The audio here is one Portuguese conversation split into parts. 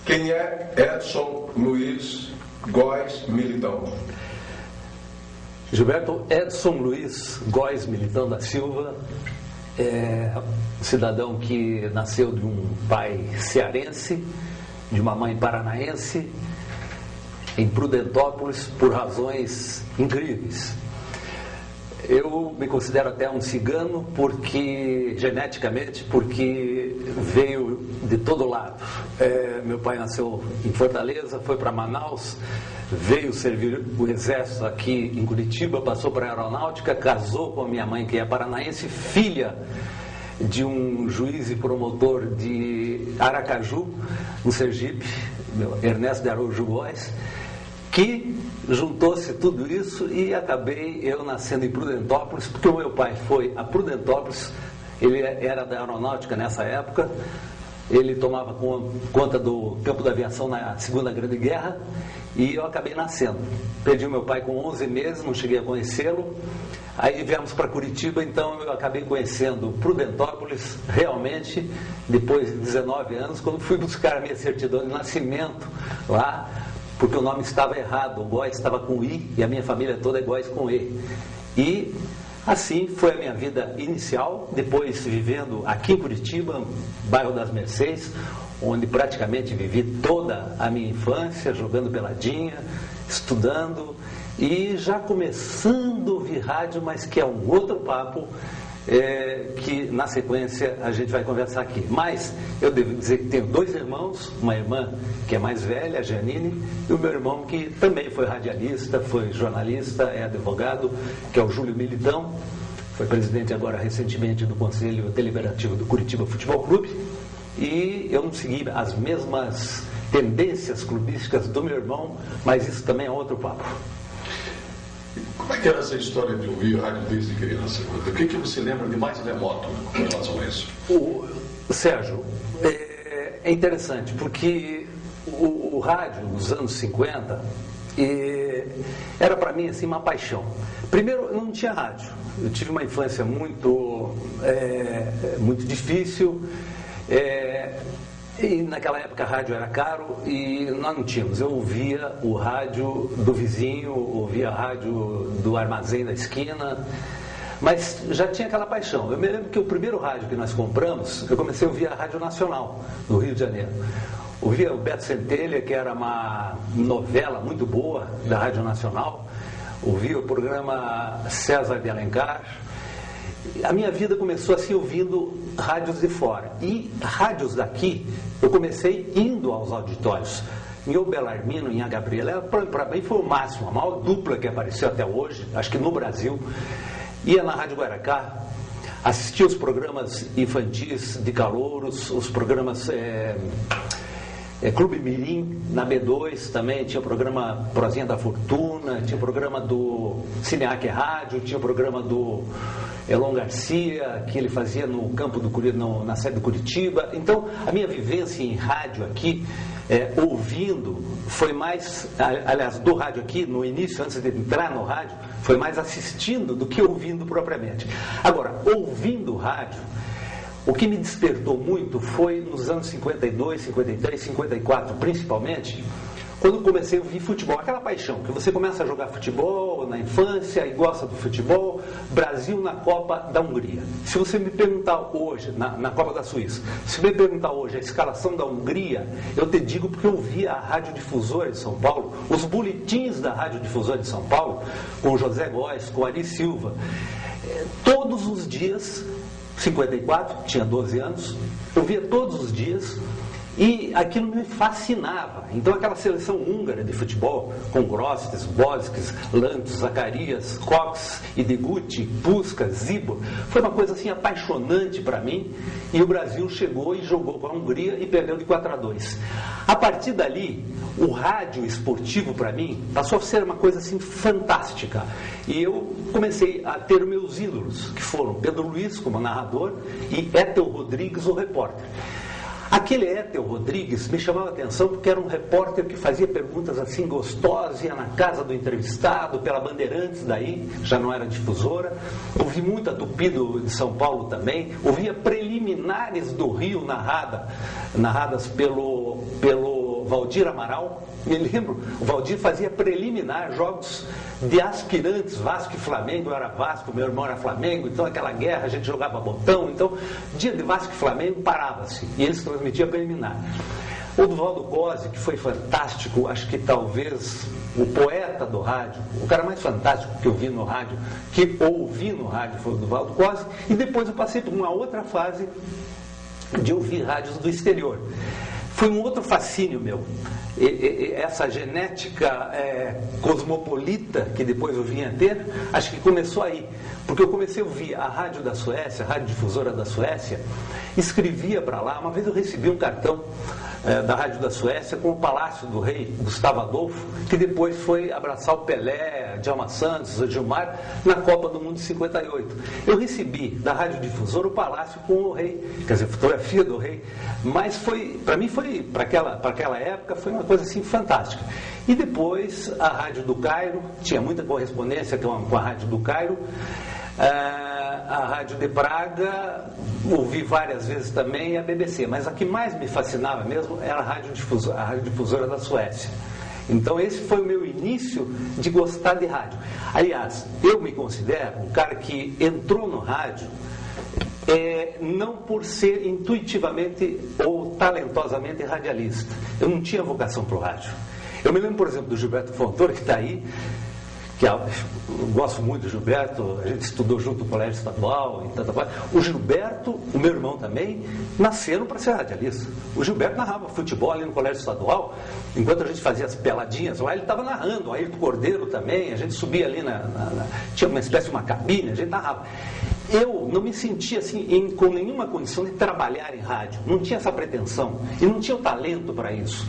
Quem é Edson Luiz Góes Militão? Gilberto Edson Luiz Góes Militão da Silva é um cidadão que nasceu de um pai cearense, de uma mãe paranaense, em Prudentópolis, por razões incríveis. Eu me considero até um cigano geneticamente, porque veio de todo lado. Meu pai nasceu em Fortaleza, foi para Manaus, veio servir o exército aqui em Curitiba, passou para a aeronáutica, casou com a minha mãe, que é paranaense, filha de um juiz e promotor de Aracaju, no Sergipe, Ernesto de Araújo Góes, que juntou-se tudo isso e acabei eu nascendo em Prudentópolis, porque o meu pai foi a Prudentópolis, ele era da aeronáutica nessa época, ele tomava conta do campo da aviação na Segunda Grande Guerra e eu acabei nascendo. Perdi o meu pai com 11 meses, não cheguei a conhecê-lo. Aí viemos para Curitiba, então eu acabei conhecendo Prudentópolis realmente depois de 19 anos, quando fui buscar a minha certidão de nascimento lá, porque o nome estava errado, o Góes estava com I e a minha família toda é Góes com E. E assim foi a minha vida inicial, depois vivendo aqui em Curitiba, bairro das Mercês, onde praticamente vivi toda a minha infância, jogando peladinha, estudando e já começando a ouvir rádio, mas que é um outro papo, que na sequência a gente vai conversar aqui. Mas eu devo dizer que tenho 2 irmãos, uma irmã que é mais velha, a Janine, e o meu irmão que também foi radialista, foi jornalista, é advogado, que é o Júlio Militão, foi presidente agora recentemente do Conselho Deliberativo do Curitiba Futebol Clube, e eu não segui as mesmas tendências clubísticas do meu irmão, mas isso também é outro papo. Como é que era essa história de ouvir rádio desde criança? O que você lembra de mais remoto com relação a isso? Sérgio, é interessante, porque o rádio dos anos 50 era para mim assim, uma paixão. Primeiro, eu não tinha rádio. Eu tive uma infância muito difícil. E naquela época a rádio era caro e nós não tínhamos. Eu ouvia o rádio do vizinho, ouvia a rádio do armazém da esquina, mas já tinha aquela paixão. Eu me lembro que o primeiro rádio que nós compramos, eu comecei a ouvir a Rádio Nacional, do Rio de Janeiro. Ouvia o Beto Centelha, que era uma novela muito boa da Rádio Nacional. Ouvia o programa César de Alencar. A minha vida começou assim ouvindo rádios de fora. E rádios daqui, eu comecei indo aos auditórios. Em O Belarmino, em A Gabriela, para mim foi o máximo, a maior dupla que apareceu até hoje, acho que no Brasil. Ia na Rádio Guaracá, assistia os programas infantis de calouros, os programas Clube Mirim, na B2 também, tinha o programa Prozinha da Fortuna, tinha o programa do Cineac Rádio, tinha o programa do Elon Garcia, que ele fazia no campo na sede do Curitiba. Então, a minha vivência em rádio aqui, ouvindo, foi mais, aliás, do rádio aqui, no início, antes de entrar no rádio, foi mais assistindo do que ouvindo propriamente. Agora, ouvindo rádio, o que me despertou muito foi nos anos 52, 53, 54, principalmente, quando comecei a ouvir futebol, aquela paixão, que você começa a jogar futebol na infância e gosta do futebol, Brasil na Copa da Hungria. Se você me perguntar hoje, na Copa da Suíça, se me perguntar hoje a escalação da Hungria, eu te digo porque eu ouvia a Radiodifusora de São Paulo, os boletins da Radiodifusora de São Paulo, com o José Góes, com o Ari Silva, todos os dias, 54, tinha 12 anos, eu via todos os dias e aquilo me fascinava. Então aquela seleção húngara de futebol, com Grostes, Bozkis, Lantos, Zacarias, Cox, Ideguchi, Puskás, Zibo, foi uma coisa assim apaixonante para mim, e o Brasil chegou e jogou com a Hungria e perdeu de 4-2. A partir dali, o rádio esportivo para mim passou a ser uma coisa assim fantástica, e eu comecei a ter meus ídolos, que foram Pedro Luiz como narrador e Ethel Rodrigues, o repórter. Aquele Ethel Rodrigues me chamava a atenção porque era um repórter que fazia perguntas assim gostosas, ia na casa do entrevistado, pela Bandeirantes daí, já não era difusora. Ouvi muita Tupi de São Paulo também, ouvia preliminares do Rio narradas pelo Valdir Amaral, me lembro, o Valdir fazia preliminar, jogos de aspirantes, Vasco e Flamengo, eu era Vasco, meu irmão era Flamengo, então aquela guerra, a gente jogava botão, então dia de Vasco e Flamengo parava-se, e eles transmitiam preliminar. O Duvaldo Cosi, que foi fantástico, acho que talvez o poeta do rádio, o cara mais fantástico que eu vi no rádio, que ouvi no rádio foi o Duvaldo Cosi, e depois eu passei por uma outra fase de ouvir rádios do exterior. Foi um outro fascínio meu, essa genética cosmopolita que depois eu vinha a ter, acho que começou aí, porque eu comecei a ouvir a rádio da Suécia, a rádio difusora da Suécia, escrevia para lá. Uma vez eu recebi um cartão da rádio da Suécia com o Palácio do Rei Gustavo Adolfo, que depois foi abraçar o Pelé, Djalma Santos, o Gilmar, na Copa do Mundo de 58. Eu recebi da rádio difusora o Palácio com o rei, quer dizer, fotografia do rei, mas foi, para mim foi, para aquela época, foi uma coisa assim fantástica. E depois a rádio do Cairo, tinha muita correspondência com a rádio do Cairo, a rádio de Praga, ouvi várias vezes também, e a BBC, mas a que mais me fascinava mesmo era a rádio difusora da Suécia. Então esse foi o meu início de gostar de rádio. Aliás, eu me considero um cara que entrou no rádio não por ser intuitivamente ou talentosamente radialista. Eu não tinha vocação para o rádio. Eu me lembro, por exemplo, do Gilberto Fontoura, que está aí, que eu gosto muito do Gilberto, a gente estudou junto no colégio estadual e tanta coisa. O Gilberto, o meu irmão também, nasceram para ser radialista. O Gilberto narrava futebol ali no colégio estadual, enquanto a gente fazia as peladinhas lá, ele estava narrando, o Ayrton Cordeiro também, a gente subia ali tinha uma espécie de uma cabine, a gente narrava. Eu não me sentia assim, com nenhuma condição de trabalhar em rádio, não tinha essa pretensão, e não tinha o talento para isso.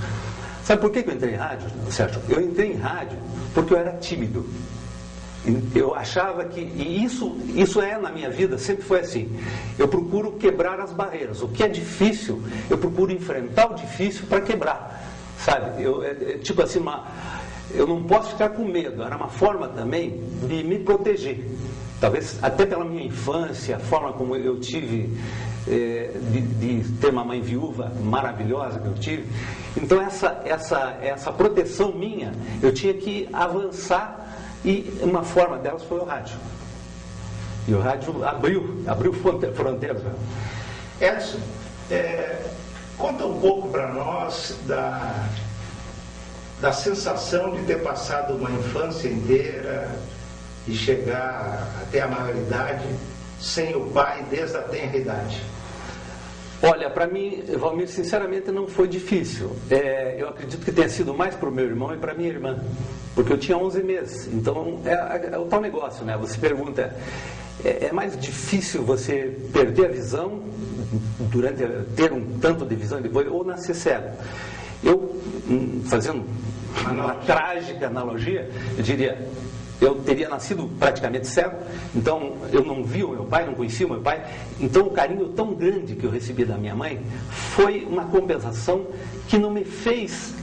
Sabe por que eu entrei em rádio, Sérgio? Eu entrei em rádio porque eu era tímido. Eu achava que, e isso na minha vida, sempre foi assim. Eu procuro quebrar as barreiras. O que é difícil, eu procuro enfrentar o difícil para quebrar. Sabe? Tipo assim, eu não posso ficar com medo. Era uma forma também de me proteger. Talvez até pela minha infância, a forma como eu tive de ter uma mãe viúva maravilhosa que eu tive. Então essa proteção minha, eu tinha que avançar, e uma forma delas foi o rádio. E o rádio abriu fronteiras. Edson, conta um pouco para nós da sensação de ter passado uma infância inteira e chegar até a maioridade sem o pai desde a tenra idade. Olha, para mim, Valmir, sinceramente não foi difícil. Eu acredito que tenha sido mais para o meu irmão e para minha irmã, porque eu tinha 11 meses. Então, é o tal negócio, né? Você pergunta, é mais difícil você perder a visão ter um tanto de visão depois, ou nascer cego? Eu, fazendo uma trágica analogia, eu diria, eu teria nascido praticamente cego, então eu não via o meu pai, não conhecia o meu pai, então o carinho tão grande que eu recebi da minha mãe foi uma compensação que não me fez,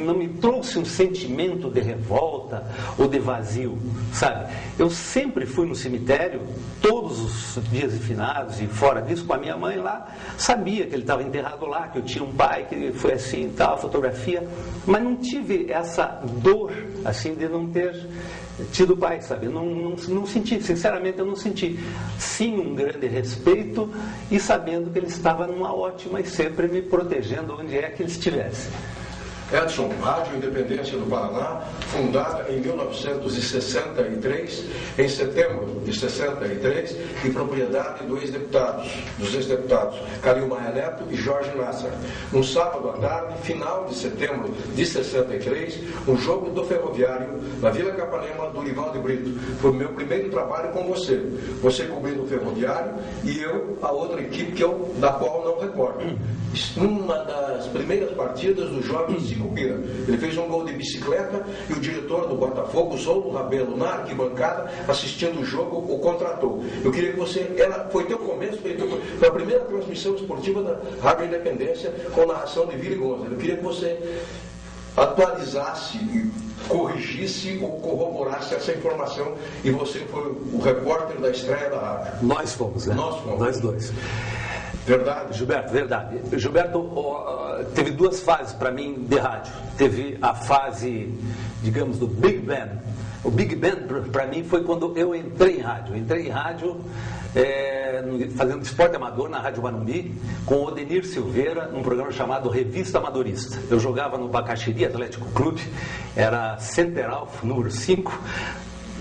não me trouxe um sentimento de revolta ou de vazio, sabe? Eu sempre fui no cemitério, todos os dias de finados e fora disso, com a minha mãe lá, sabia que ele estava enterrado lá, que eu tinha um pai, que foi assim, tal, fotografia, mas não tive essa dor, assim, de não ter tido pai, sabe? Não senti, sinceramente eu não senti. Sim, um grande respeito e sabendo que ele estava numa ótima e sempre me protegendo onde é que ele estivesse. Edson, Rádio Independência do Paraná, fundada em 1963, em setembro de 63, e propriedade dos ex-deputados Calil Maia Neto e Jorge Nassar. Um sábado à tarde, final de setembro de 63, um jogo do Ferroviário na Vila Capanema, do Dorival de Brito. Foi o meu primeiro trabalho com você. Você cobrindo o Ferroviário e eu, a outra equipe da qual não recordo. Uma das primeiras partidas do jovem Cicupira. Ele fez um gol de bicicleta e o diretor do Botafogo, Zoldo Rabelo, na arquibancada, assistindo o jogo, o contratou. Eu queria que você... Foi teu começo, foi a primeira transmissão esportiva da Rádio Independência com narração de Vili Gonza. Eu queria que você atualizasse, corrigisse ou corroborasse essa informação, e você foi o repórter da estreia da rádio. Nós fomos, né? Nós fomos. Nós dois. Verdade? Gilberto, verdade. Gilberto, teve duas fases para mim de rádio. Teve a fase, digamos, do Big Band. O Big Band para mim foi quando eu entrei em rádio. Entrei em rádio fazendo esporte amador na Rádio Morumbi com o Odenir Silveira, num programa chamado Revista Amadorista. Eu jogava no Bacaxiri Atlético Clube, era Centeral, número 5,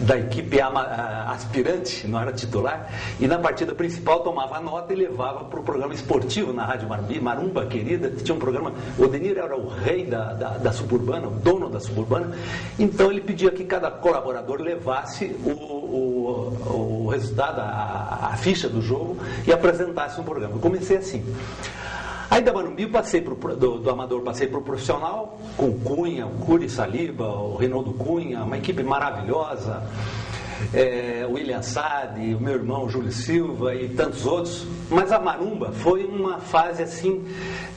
da equipe aspirante, não era titular, e na partida principal tomava nota e levava para o programa esportivo na Rádio Morumbi, Marumba Querida, tinha um programa, o Odenir era o rei da Suburbana, o dono da Suburbana, então ele pedia que cada colaborador levasse o resultado, a ficha do jogo e apresentasse um programa. Eu comecei assim. Aí da Morumbi passei do amador, passei para o profissional, com o Cunha, o Curi Saliba, o Reinaldo Cunha, uma equipe maravilhosa, o William Sade, o meu irmão Júlio Silva e tantos outros. Mas a Marumba foi uma fase assim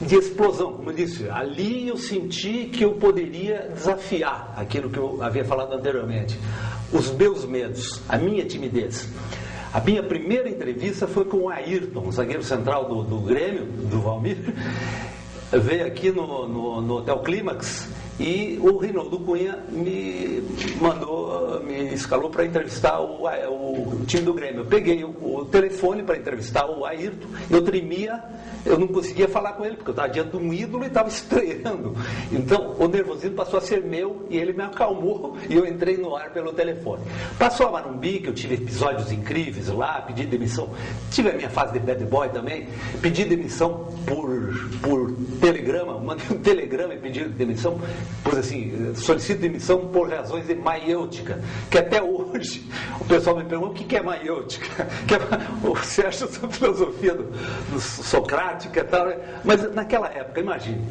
de explosão, como eu disse. Ali eu senti que eu poderia desafiar aquilo que eu havia falado anteriormente, os meus medos, a minha timidez. A minha primeira entrevista foi com o Ayrton, zagueiro central do Grêmio, do Valmir. Veio aqui no Hotel Clímax e o Reinaldo Cunha me escalou para entrevistar o time do Grêmio. Eu peguei o telefone para entrevistar o Ayrton, eu tremia, eu não conseguia falar com ele, porque eu estava diante de um ídolo e estava estreando. Então o nervosismo passou a ser meu e ele me acalmou e eu entrei no ar pelo telefone. Passou a Morumbi, que eu tive episódios incríveis lá, pedi demissão, tive a minha fase de bad boy também, pedi demissão por telegrama, mandei um telegrama e pedi demissão, pois assim, solicito demissão por razões de maiêutica, que até hoje o pessoal me pergunta o que é maiêutica, que é o Sérgio, essa filosofia do socrática e tal, mas naquela época, imagine.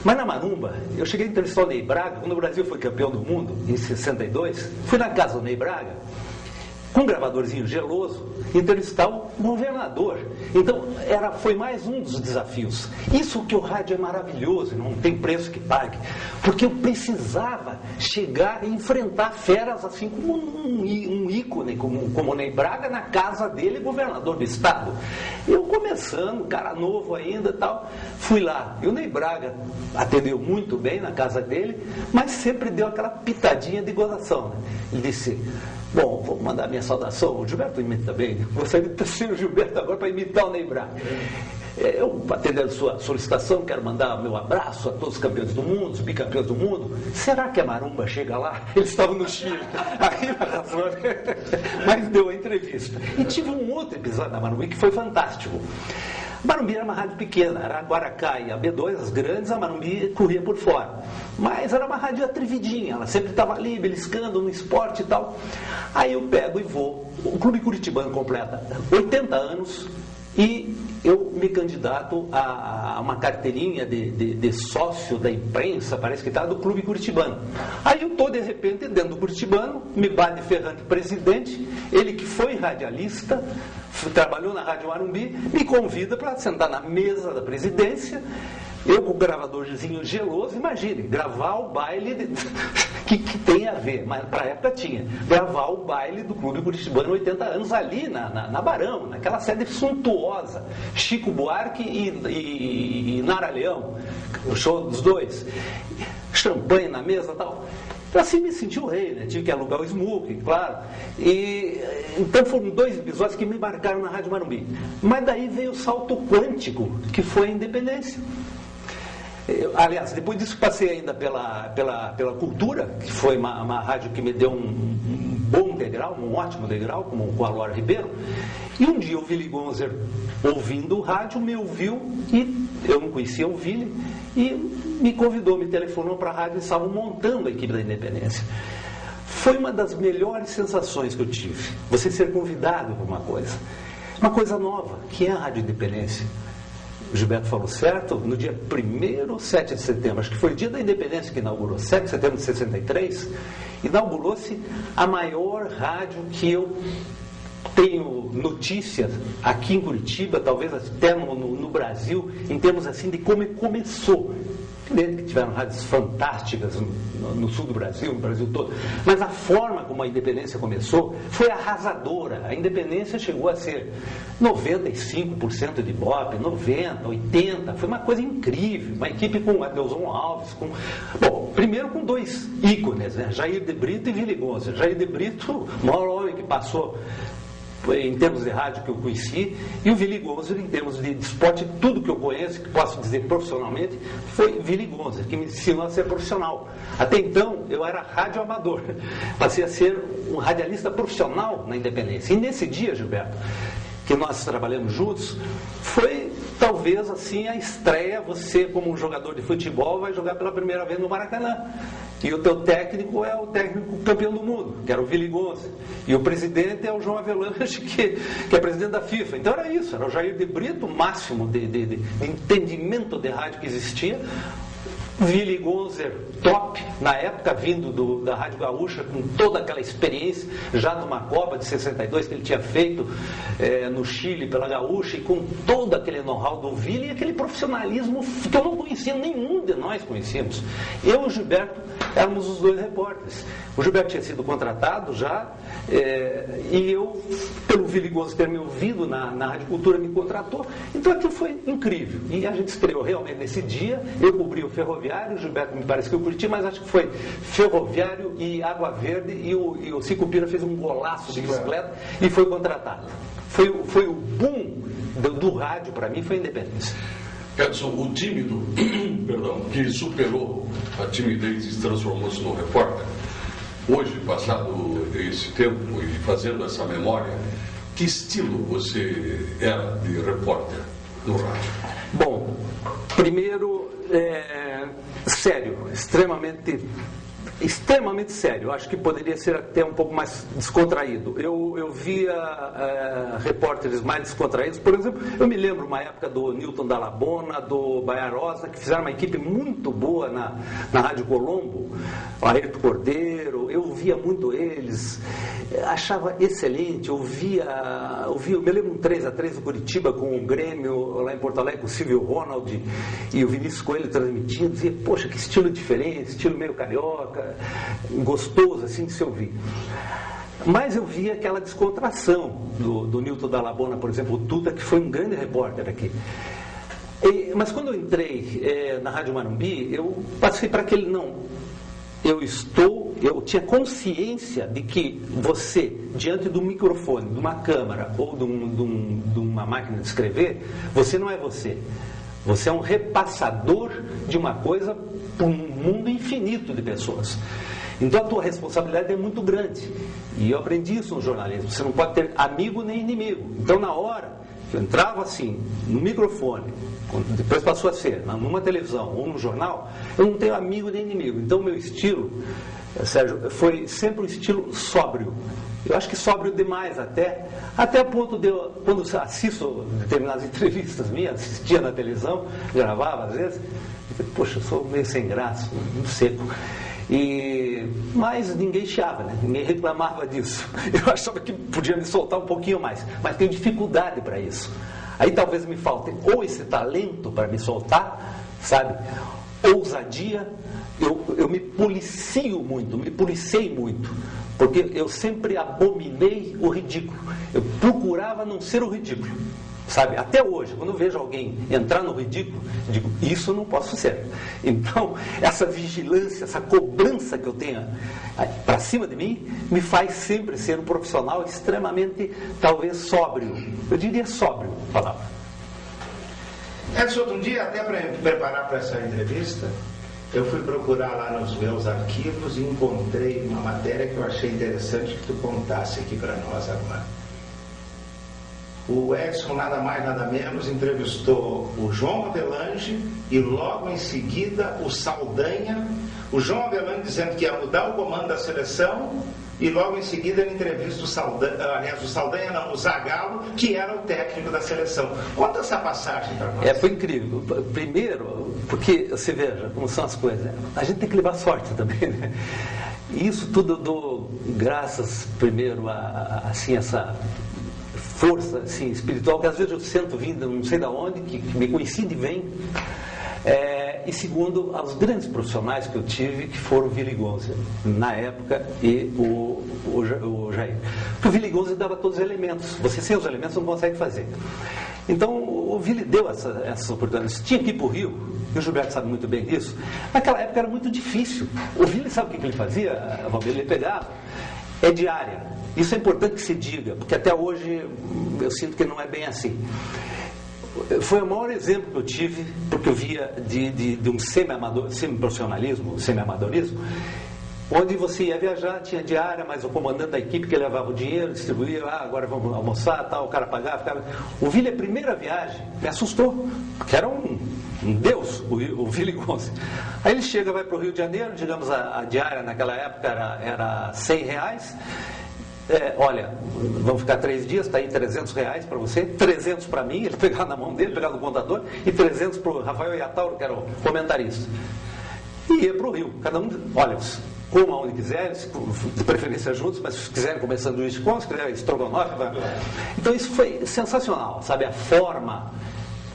Mas na Marumba, eu cheguei a entrevistar o Ney Braga, quando o Brasil foi campeão do mundo, em 62, fui na casa do Ney Braga, com um gravadorzinho geloso, entrevistar o governador. Então, foi mais um dos desafios. Isso que o rádio é maravilhoso, não tem preço que pague. Porque eu precisava chegar e enfrentar feras assim como um ícone, como o Ney Braga, na casa dele, governador do estado. Eu começando, cara novo ainda e tal, fui lá. E o Ney Braga atendeu muito bem na casa dele, mas sempre deu aquela pitadinha de gozação, né? Ele disse: bom, vou mandar minha saudação. O Gilberto imita bem. Gostaria de ser o Gilberto agora para imitar o Ney Braga. Eu, atendendo a sua solicitação, quero mandar meu abraço a todos os campeões do mundo, os bicampeões do mundo. Será que a Marumba chega lá? Eles estavam no Chile. Aí, mas deu a entrevista. E tive um outro episódio da Marumba que foi fantástico. A Morumbi era uma rádio pequena, era a Guaracá e a B2, as grandes, a Morumbi corria por fora. Mas era uma rádio atrevidinha, ela sempre estava ali, beliscando no esporte e tal. Aí eu pego e vou. O Clube Curitibano completa 80 anos e eu me candidato a uma carteirinha de sócio da imprensa, parece que está, do Clube Curitibano. Aí eu estou, de repente, dentro do Curitibano, me bate Ferrante presidente, ele que foi radialista, trabalhou na Rádio Morumbi, me convida para sentar na mesa da presidência, eu com o gravadorzinho geloso, imagine, gravar o baile que tem a ver, mas para a época tinha, gravar o baile do Clube Curitibano 80 anos ali na Barão, naquela sede suntuosa, Chico Buarque e Nara Leão, o show dos dois, champanhe na mesa e tal. Assim me senti o rei, né? Tive que alugar o smoking, claro. Então foram 2 episódios que me marcaram na Rádio Morumbi. Mas daí veio o salto quântico, que foi a independência. Aliás, depois disso passei ainda pela Cultura, que foi uma rádio que me deu um bom degrau, um ótimo degrau, como com a Laura Ribeiro. E um dia o Willy Gonzer, ouvindo o rádio, me ouviu, e eu não conhecia o Willy, e me convidou, me telefonou para a rádio e estavam montando a equipe da Independência. Foi uma das melhores sensações que eu tive, você ser convidado para uma coisa nova, que é a Rádio Independência. O Gilberto falou certo, no dia 1º, 7 de setembro, acho que foi o dia da Independência que inaugurou, 7 de setembro de 63, inaugurou-se a maior rádio que eu tenho notícias aqui em Curitiba, talvez até no Brasil, em termos assim de como começou. Evidente que tiveram rádios fantásticas no sul do Brasil, no Brasil todo, mas a forma como a independência começou foi arrasadora. A independência chegou a ser 95% de Ibope, 90%, 80%, foi uma coisa incrível. Uma equipe com Adelson Alves, bom, primeiro com dois ícones, né? Jair de Brito e Willy Gonzer. Jair de Brito, o maior homem que passou em termos de rádio que eu conheci, e o Willy Gonzer em termos de esporte, tudo que eu conheço, que posso dizer profissionalmente, foi Willy Gonzer, que me ensinou a ser profissional. Até então, eu era rádio amador, passei a ser um radialista profissional na independência. E nesse dia, Gilberto, que nós trabalhamos juntos, foi talvez assim a estreia. Você, como um jogador de futebol, vai jogar pela primeira vez no Maracanã. E o teu técnico é o técnico campeão do mundo, que era o Willy Gonzer. E o presidente é o João Avelange, que é presidente da FIFA. Então era isso, era o Jair de Brito, o máximo de entendimento de rádio que existia. Willy Gonzer, top, na época, vindo da Rádio Gaúcha, com toda aquela experiência, já numa Copa de 62 que ele tinha feito no Chile pela Gaúcha, e com todo aquele know-how do Willy e aquele profissionalismo que eu não conhecia, nenhum de nós conhecíamos. Eu e o Gilberto éramos os dois repórteres. O Gilberto tinha sido contratado já, e eu, pelo Willy Gonzer ter me ouvido na Rádio Cultura, me contratou. Então aquilo foi incrível. E a gente estreou realmente nesse dia. Eu cobri o Ferroviário, o Gilberto me parece que eu curti, mas acho que foi Ferroviário e Água Verde, e o Cico Pira fez um golaço de bicicleta e foi contratado. Foi o boom do rádio para mim, foi a independência. Edson, o tímido, que superou a timidez e se transformou-se num repórter, hoje, passado esse tempo e fazendo essa memória, que estilo você era de repórter no rádio? Bom, primeiro, sério, extremamente sério. Acho que poderia ser até um pouco mais descontraído. Eu via repórteres mais descontraídos. Por exemplo, eu me lembro uma época do Newton Dallabona, do Baiarosa, que fizeram uma equipe muito boa na Rádio Colombo, o Ayrton Cordeiro. Eu via muito eles, achava excelente. Eu me lembro um 3x3 do Curitiba com o Grêmio lá em Porto Alegre, com o Silvio Ronald e o Vinícius Coelho transmitindo. Dizia, poxa, que estilo diferente, estilo meio carioca, gostoso assim de se ouvir. Mas eu via aquela descontração do Newton Dallabona, por exemplo, o Tuta, que foi um grande repórter aqui. Mas quando eu entrei na Rádio Morumbi, eu passei para aquele eu tinha consciência de que você, diante do microfone, de uma câmera ou de uma máquina de escrever, você não é você. Você é um repassador de uma coisa para um mundo infinito de pessoas. Então a tua responsabilidade é muito grande. E eu aprendi isso no jornalismo. Você não pode ter amigo nem inimigo. Então na hora que eu entrava assim, no microfone, depois passou a ser numa televisão ou num jornal, eu não tenho amigo nem inimigo. Então o meu estilo, Sérgio, foi sempre um estilo sóbrio. Eu acho que sóbrio demais até a ponto de eu, quando assisto determinadas entrevistas minhas, assistia na televisão, gravava às vezes, eu, poxa, eu sou meio sem graça, muito seco. Mas ninguém chiava, né? Ninguém reclamava disso. Eu achava que podia me soltar um pouquinho mais, mas tenho dificuldade para isso. Aí talvez me falte ou esse talento para me soltar, sabe? Ousadia. Eu me policei muito, porque eu sempre abominei o ridículo. Eu procurava não ser o ridículo, sabe? Até hoje, quando eu vejo alguém entrar no ridículo, digo, isso não posso ser. Então, essa vigilância, essa cobrança que eu tenho para cima de mim, me faz sempre ser um profissional extremamente, talvez, sóbrio. Eu diria sóbrio, falava. Edson, um dia, até para me preparar para essa entrevista, eu fui procurar lá nos meus arquivos e encontrei uma matéria que eu achei interessante que tu contasse aqui para nós agora. O Edson, nada mais, nada menos, entrevistou o João Avelange e logo em seguida o Saldanha. O João Avelange dizendo que ia mudar o comando da seleção e logo em seguida ele entrevista o Saldanha, o Zagallo, que era o técnico da seleção. Conta essa passagem para nós. Foi incrível. Primeiro, porque você veja como são as coisas. A gente tem que levar sorte também, né? Isso tudo eu dou graças primeiro a assim, essa força assim, espiritual, que às vezes eu sinto vindo não sei de onde, que me coincide e vem. E segundo, os grandes profissionais que eu tive, que foram o Willy Gonze, na época, e o Jair. Porque o Willy Gonze dava todos os elementos. Você sem os elementos não consegue fazer. Então, o Willy deu essas oportunidades. Tinha que ir para o Rio, e o Gilberto sabe muito bem disso. Naquela época era muito difícil. O Willy sabe o que ele fazia? Ele pegava, diária. Isso é importante que se diga, porque até hoje eu sinto que não é bem assim. Foi o maior exemplo que eu tive, porque eu via de um semi-profissionalismo, semi-amadorismo, onde você ia viajar, tinha diária, mas o comandante da equipe que levava o dinheiro, distribuía, agora vamos almoçar, tal, o cara pagava, ficava... O Willy, a primeira viagem, me assustou, porque era um deus, o Willy Gonze. Aí ele chega, vai para o Rio de Janeiro, digamos, a diária naquela época era R$100, olha, vamos ficar 3 dias, está aí R$300 para você, 300 para mim, ele pegava na mão dele, pegava no contador, e 300 para o Rafael Iatauro, que era o comentarista. E ia para o Rio, cada um, olha, comam onde quiserem, de preferência juntos, mas se quiserem comer sanduíche, se quiserem estrogonofe, então isso foi sensacional, sabe, a forma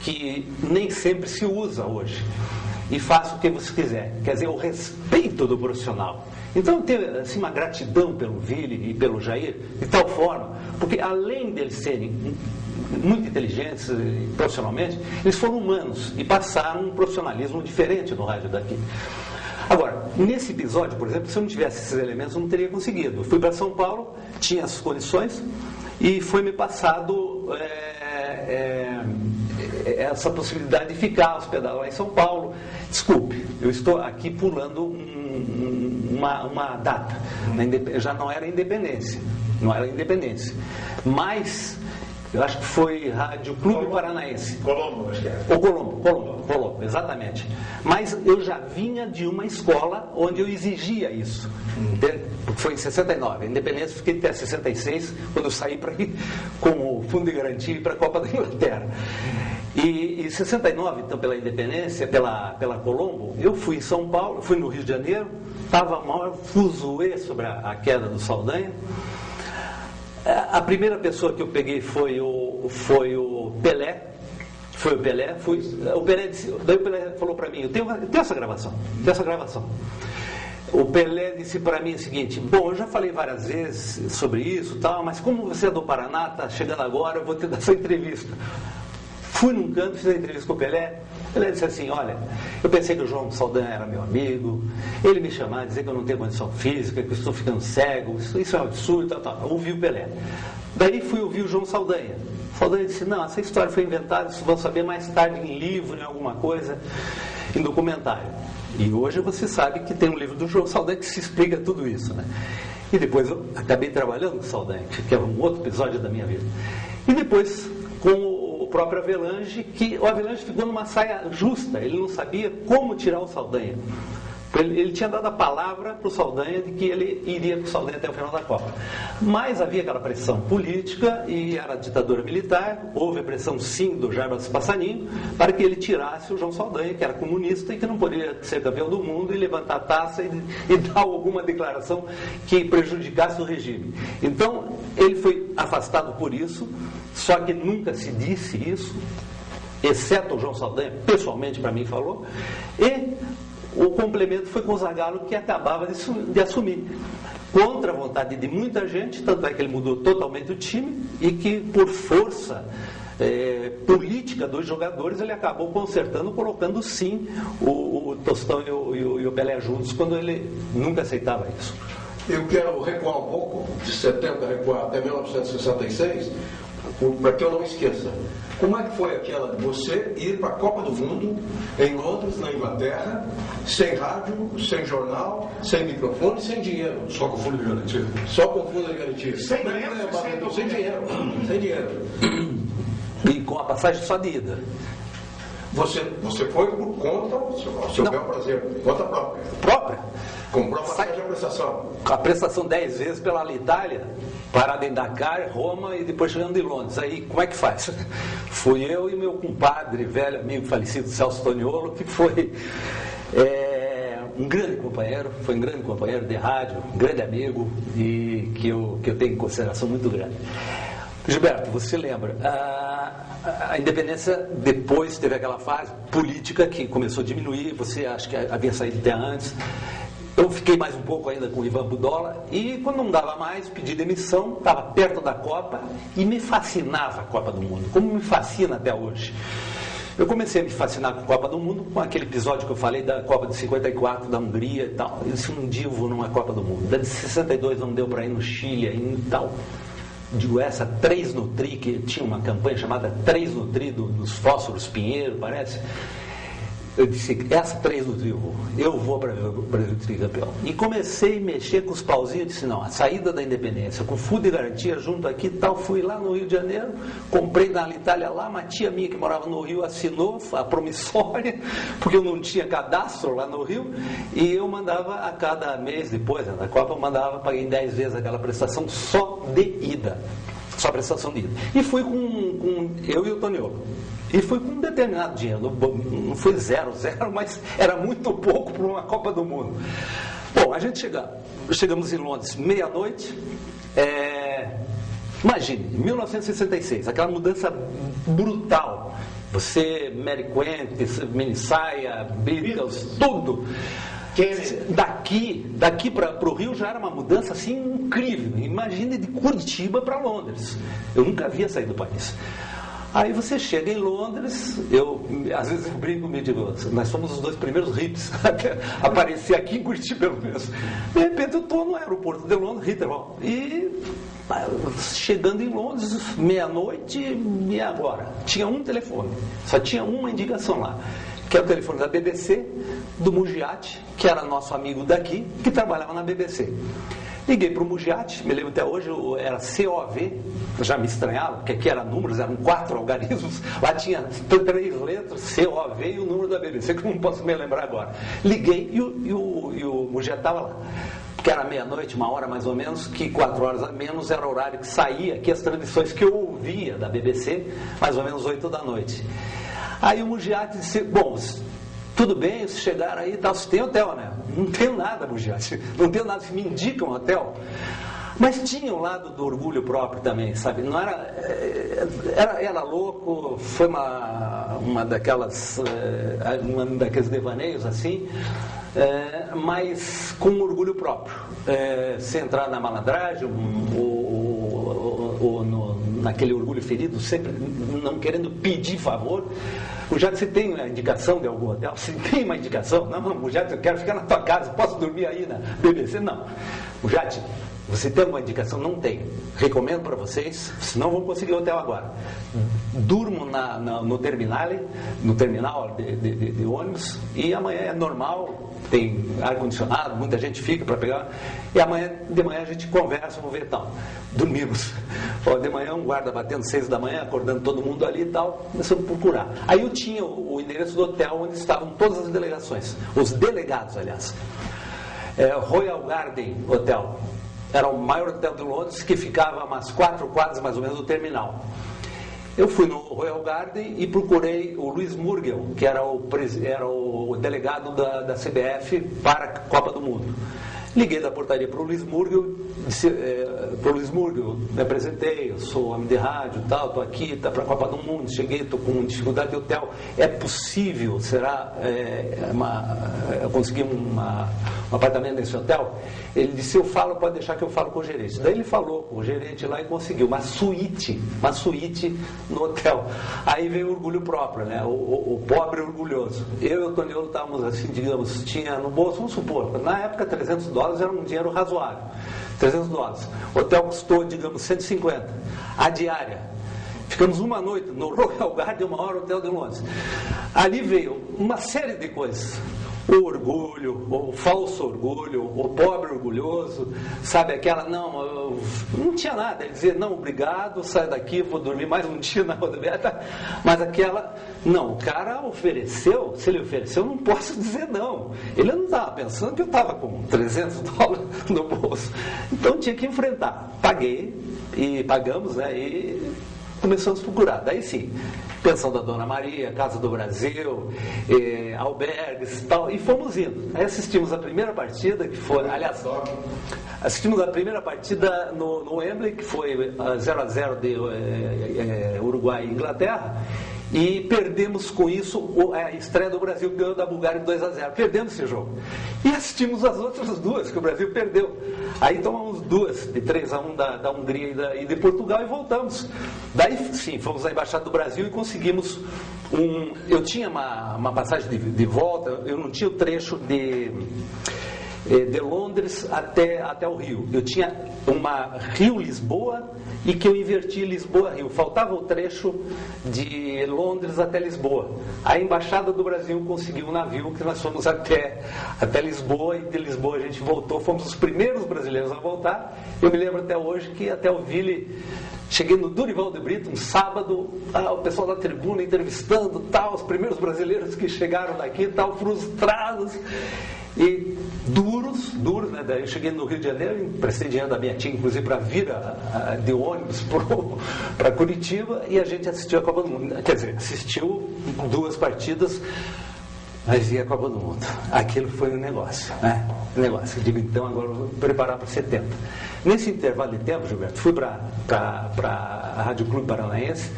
que nem sempre se usa hoje. E faça o que você quiser, quer dizer, o respeito do profissional. Então eu tenho assim, uma gratidão pelo Willy e pelo Jair, de tal forma, porque além deles serem muito inteligentes profissionalmente, eles foram humanos e passaram um profissionalismo diferente no rádio daqui. Agora, nesse episódio, por exemplo, se eu não tivesse esses elementos, eu não teria conseguido. Eu fui para São Paulo, tinha as condições, e foi me passado essa possibilidade de ficar hospedado lá em São Paulo. Desculpe, eu estou aqui pulando uma data. Já não era independência. Mas eu acho que foi Rádio Clube Paranaense. Colombo, acho que era. Colombo, exatamente. Mas eu já vinha de uma escola onde eu exigia isso. Porque foi em 69. A independência fiquei até 66, quando eu saí para ir com o fundo de garantia para a Copa da Inglaterra. E em 69, então, pela independência, pela Colombo, eu fui em São Paulo, fui no Rio de Janeiro, estava a maior fuzuê sobre a queda do Saldanha. A primeira pessoa que eu peguei foi o Pelé. Daí o Pelé falou para mim, eu tenho essa gravação. O Pelé disse para mim o seguinte: bom, eu já falei várias vezes sobre isso, tal, mas como você é do Paraná, está chegando agora, eu vou te dar essa entrevista. Fui num canto, fiz a entrevista com o Pelé. O Pelé disse assim: olha, eu pensei que o João Saldanha era meu amigo, ele me chamava, dizer que eu não tenho condição física, que eu estou ficando cego, isso é um absurdo, tal. Eu ouvi o Pelé. Daí fui ouvir o João Saldanha. O Saldanha disse: não, essa história foi inventada, vocês vão saber mais tarde em livro, em alguma coisa, em documentário. E hoje você sabe que tem um livro do João Saldanha que se explica tudo isso, né? E depois eu acabei trabalhando com o Saldanha, que é um outro episódio da minha vida. E depois com o próprio Avelange, que o Avelange ficou numa saia justa, ele não sabia como tirar o Saldanha. Ele tinha dado a palavra para o Saldanha de que ele iria com o Saldanha até o final da Copa. Mas havia aquela pressão política e era a ditadura militar, houve a pressão sim do Jarbas Passaninho para que ele tirasse o João Saldanha, que era comunista e que não poderia ser campeão do mundo e levantar a taça e dar alguma declaração que prejudicasse o regime. Então ele foi afastado por isso, só que nunca se disse isso, exceto o João Saldanha, pessoalmente para mim falou, e o complemento foi com o Zagallo, que acabava de assumir, contra a vontade de muita gente, tanto é que ele mudou totalmente o time e que por força política dos jogadores ele acabou consertando, colocando sim o Tostão e o Pelé juntos, quando ele nunca aceitava isso. Eu quero recuar um pouco, de 70 recuar até 1966, para que eu não esqueça. Como é que foi aquela de você ir para a Copa do Mundo em Londres, na Inglaterra, sem rádio, sem jornal, sem microfone, sem dinheiro? Só com fundo de garantia. Só com fundo de garantia. Sem dinheiro. E com a passagem só de ida. Você foi por conta, seu bel prazer, conta própria. Própria? Comprou a passagem de prestação. A prestação 10 vezes pela Alitalia, parada em Dakar, Roma e depois chegando em Londres. Aí, como é que faz? Fui eu e meu compadre, velho amigo falecido, Celso Toniolo, que foi um grande companheiro, foi um grande companheiro de rádio, um grande amigo e que eu tenho em consideração muito grande. Gilberto, você lembra, a independência depois teve aquela fase política que começou a diminuir, você acha que havia saído até antes. Eu fiquei mais um pouco ainda com o Ivan Budola e quando não dava mais, pedi demissão, estava perto da Copa e me fascinava a Copa do Mundo, como me fascina até hoje. Eu comecei a me fascinar com a Copa do Mundo com aquele episódio que eu falei da Copa de 54, da Hungria e tal. Eu disse, um dia eu vou numa Copa do Mundo. Da de 62 não deu para ir no Chile e tal. Digo, essa 3 Nutri, que tinha uma campanha chamada 3 Nutri dos Fósforos Pinheiro, parece. Eu disse, essa 3 Nutri eu vou para ver o Brasil tricampeão. E comecei a mexer com os pauzinhos, disse, não, a saída da independência, com fundo de garantia junto aqui e tal, fui lá no Rio de Janeiro, comprei na Itália lá, uma tia minha que morava no Rio assinou a promissória, porque eu não tinha cadastro lá no Rio, e eu mandava a cada mês depois, da Copa, eu mandava, paguei 10 vezes aquela prestação só de ida. Só prestação de ida. E fui com eu e o Toniolo. E fui com um determinado dinheiro. Não foi 0, mas era muito pouco para uma Copa do Mundo. Bom, a gente chegamos em Londres meia-noite. Imagine, 1966, aquela mudança brutal. Você, Mary Quant, Minissaia, Beatles, tudo. Daqui para o Rio já era uma mudança assim incrível. Imagine de Curitiba para Londres. Eu nunca havia saído do país. Aí você chega em Londres, às vezes eu brinco e digo, nós fomos os 2 primeiros hippies a aparecer aqui em Curitiba pelo menos. De repente eu estou no aeroporto de Londres, Heathrow, e chegando em Londres, meia-noite, e agora? Tinha um telefone, só tinha uma indicação lá, que é o telefone da BBC, do Mugiati, que era nosso amigo daqui, que trabalhava na BBC. Liguei para o Mugiati, me lembro até hoje, era COV, já me estranhava, porque aqui eram números, eram 4 algarismos, lá tinha 3 letras, COV e o número da BBC, que eu não posso me lembrar agora. Liguei e o Mugiati estava lá, porque era meia-noite, 1 hora mais ou menos, que 4 horas a menos era o horário que saía, que as transmissões que eu ouvia da BBC, mais ou menos 8 da noite. Aí o Mugiati disse, bom, tudo bem, se chegaram aí, tá, você tem hotel, né? Não tenho nada, Mugiati, não tenho nada, se me indicam um hotel. Mas tinha o lado do orgulho próprio também, sabe? Não era louco, foi uma daqueles devaneios assim, mas com orgulho próprio. Se entrar na malandragem, ou naquele orgulho ferido, sempre não querendo pedir favor. Já você tem a indicação de algum hotel? Você tem uma indicação? Não, já eu quero ficar na tua casa, posso dormir aí na BBC? Não. Jate, você tem uma indicação? Não tem. Recomendo para vocês, senão vão conseguir hotel agora. Durmo no terminal de ônibus, e amanhã é normal, tem ar-condicionado, muita gente fica para pegar, e amanhã de manhã a gente conversa, vamos ver e tal. Dormimos. De manhã um guarda batendo 6 da manhã, acordando todo mundo ali e tal, começamos a procurar. Aí eu tinha o endereço do hotel onde estavam todas as delegações, os delegados, aliás. Royal Garden Hotel. Era o maior hotel de Londres, que ficava a umas 4 quadras mais ou menos do terminal. Eu fui no Royal Garden e procurei o Luiz Murgel, que era o delegado da CBF para a Copa do Mundo. Liguei da portaria para o Luiz Murgel, me apresentei, eu sou homem de rádio, tal, estou aqui, está para a Copa do Mundo, cheguei, estou com dificuldade de hotel, é possível, eu consegui um apartamento nesse hotel? Ele disse, pode deixar que eu falo com o gerente. Daí ele falou com o gerente lá e conseguiu uma suíte no hotel. Aí veio o orgulho próprio, né? O pobre orgulhoso. Eu e o Toniolo estávamos assim, digamos, tinha no bolso, vamos supor, na época $300 era um dinheiro razoável. $300. O hotel custou, digamos, 150. A diária. Ficamos uma noite no Royal Garden, o maior hotel de Londres. Ali veio uma série de coisas. O orgulho, o falso orgulho, o pobre orgulhoso, sabe, aquela, não tinha nada, ele dizia, não, obrigado, sai daqui, vou dormir mais um dia na rodoviária, mas aquela, não, o cara ofereceu, se ele ofereceu, eu não posso dizer não, ele não estava pensando que eu estava com $300 no bolso, então tinha que enfrentar, paguei, e pagamos, né, e começamos a procurar. Daí sim, Pensão da Dona Maria, Casa do Brasil, albergues e tal, e fomos indo. Aí assistimos a primeira partida, que foi, aliás, assistimos a primeira partida no Wembley, que foi 0-0 de Uruguai e Inglaterra, e perdemos com isso a estreia do Brasil, que ganhou da Bulgária 2-0. Perdemos esse jogo. E assistimos as outras duas que o Brasil perdeu. Aí tomamos duas, de 3-1 da Hungria e de Portugal, e voltamos. Daí sim, fomos à Embaixada do Brasil e conseguimos eu tinha uma passagem de volta, eu não tinha o trecho de Londres até o Rio. Eu tinha uma Rio-Lisboa e que eu inverti Lisboa-Rio. Faltava o trecho de Londres até Lisboa. A Embaixada do Brasil conseguiu um navio que nós fomos até Lisboa, e de Lisboa a gente voltou. Fomos os primeiros brasileiros a voltar. Eu me lembro até hoje que até o Ville... Cheguei no Durival de Brito, um sábado, o pessoal da tribuna entrevistando, tal, os primeiros brasileiros que chegaram daqui, tal, frustrados e duros, né? Daí eu cheguei no Rio de Janeiro, emprestei dinheiro da minha tia, inclusive, para vir de ônibus para Curitiba, e a gente assistiu a Copa do Mundo. Quer dizer, assistiu 2 partidas, mas ia a Copa do Mundo. Aquilo foi um negócio, né? Eu digo, então, agora eu vou preparar para 70. Nesse intervalo de tempo, Gilberto, fui para a Rádio Clube Paranaense.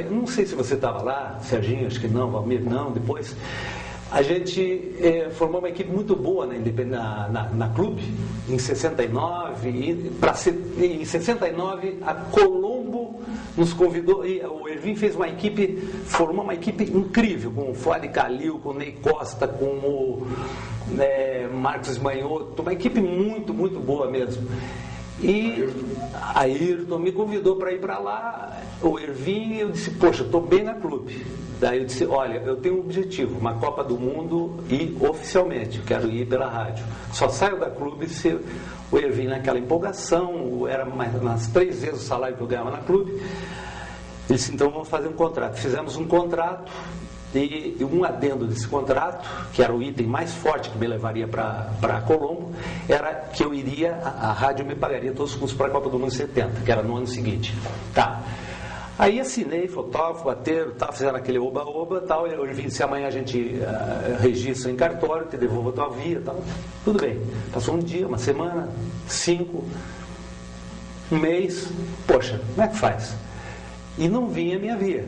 Não sei se você estava lá, Serginho, acho que não, Valmir, não, depois. A gente formou uma equipe muito boa na Clube, em 69, em 69 a Colombo nos convidou, e o Ervin formou uma equipe incrível, com o Fuad Calil, com o Ney Costa, com o Marcos Manhoto, uma equipe muito, muito boa mesmo. E a Ayrton me convidou para ir para lá, o Ervin, e eu disse, poxa, eu estou bem na Clube. Daí eu disse, olha, eu tenho um objetivo, uma Copa do Mundo, e oficialmente, eu quero ir pela rádio. Só saio da Clube se o Ervin, naquela empolgação, era umas 3 vezes o salário que eu ganhava na Clube. Ele disse, então vamos fazer um contrato. Fizemos um contrato, e um adendo desse contrato, que era o item mais forte que me levaria para Colombo, era que eu iria, a rádio me pagaria todos os custos para a Copa do Mundo 70, que era no ano seguinte. Tá. Aí assinei, fotógrafo, bateiro, tal, fizeram aquele oba-oba, tal, eu vim, se amanhã a gente registra em cartório, te devolvo a tua via, tal. Tudo bem. Passou um dia, uma semana, 5, um mês, poxa, como é que faz? E não vinha a minha via.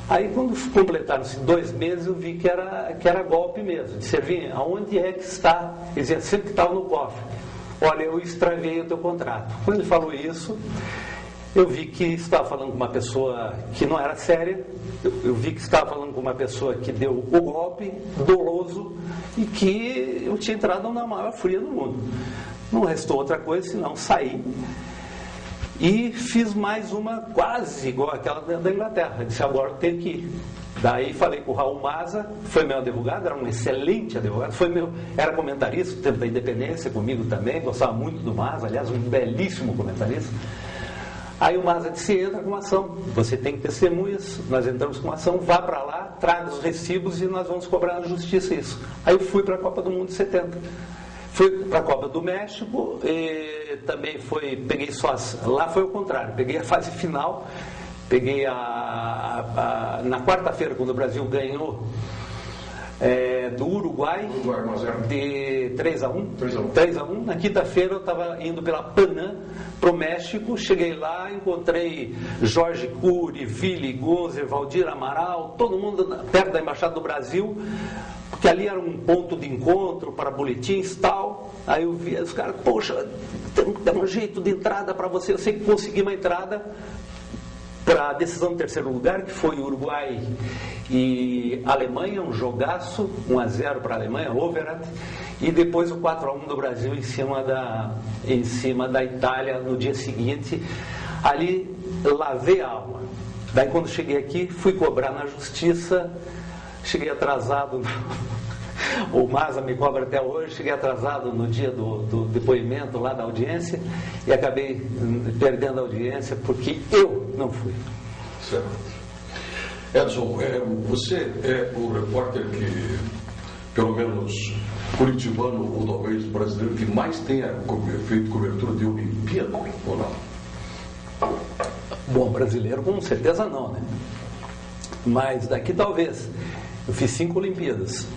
Aí quando completaram-se 2 meses, eu vi que era golpe mesmo. Disse, Ervin, aonde é que está? Ele dizia, sempre que estava no cofre. Olha, eu extraviei o teu contrato. Quando ele falou isso, eu vi que estava falando com uma pessoa que não era séria, eu vi que estava falando com uma pessoa que deu o golpe, doloso, e que eu tinha entrado na maior fria do mundo. Não restou outra coisa senão sair. E fiz mais uma quase igual àquela da Inglaterra. Eu disse, agora eu tenho que ir. Daí falei com o Raul Maza, foi meu advogado, era um excelente advogado, era comentarista no tempo da independência comigo também, gostava muito do Maza, aliás, um belíssimo comentarista. Aí o Maza disse, entra com uma ação, você tem testemunhas, nós entramos com uma ação, vá para lá, traga os recibos e nós vamos cobrar na justiça isso. Aí eu fui para a Copa do Mundo de 70. Fui para a Copa do México, e também peguei só, lá foi o contrário, peguei a fase final, peguei na quarta-feira, quando o Brasil ganhou do Uruguai de 3-1. Na quinta-feira eu estava indo pela Panam para o México, cheguei lá, encontrei Jorge Cury, Vili Gunzer, Valdir Amaral, todo mundo perto da Embaixada do Brasil, porque ali era um ponto de encontro para boletins e tal. Aí eu vi os caras, poxa, tem um jeito de entrada para você. Eu sei que consegui uma entrada para a decisão do 3º lugar, que foi Uruguai e Alemanha, um jogaço, 1-0 para a Alemanha, Overath, e depois o 4-1 do Brasil em cima da Itália no dia seguinte. Ali lavei a alma. Daí quando cheguei aqui, fui cobrar na justiça, cheguei atrasado, o Maza me cobra até hoje, cheguei atrasado no dia do depoimento lá da audiência e acabei perdendo a audiência porque eu não fui. Certo. Edson, você é o repórter que, pelo menos curitibano ou talvez brasileiro, que mais tenha feito cobertura de Olimpíada ou não? Bom, brasileiro com certeza não, né? Mas daqui talvez. Eu fiz 5 Olimpíadas.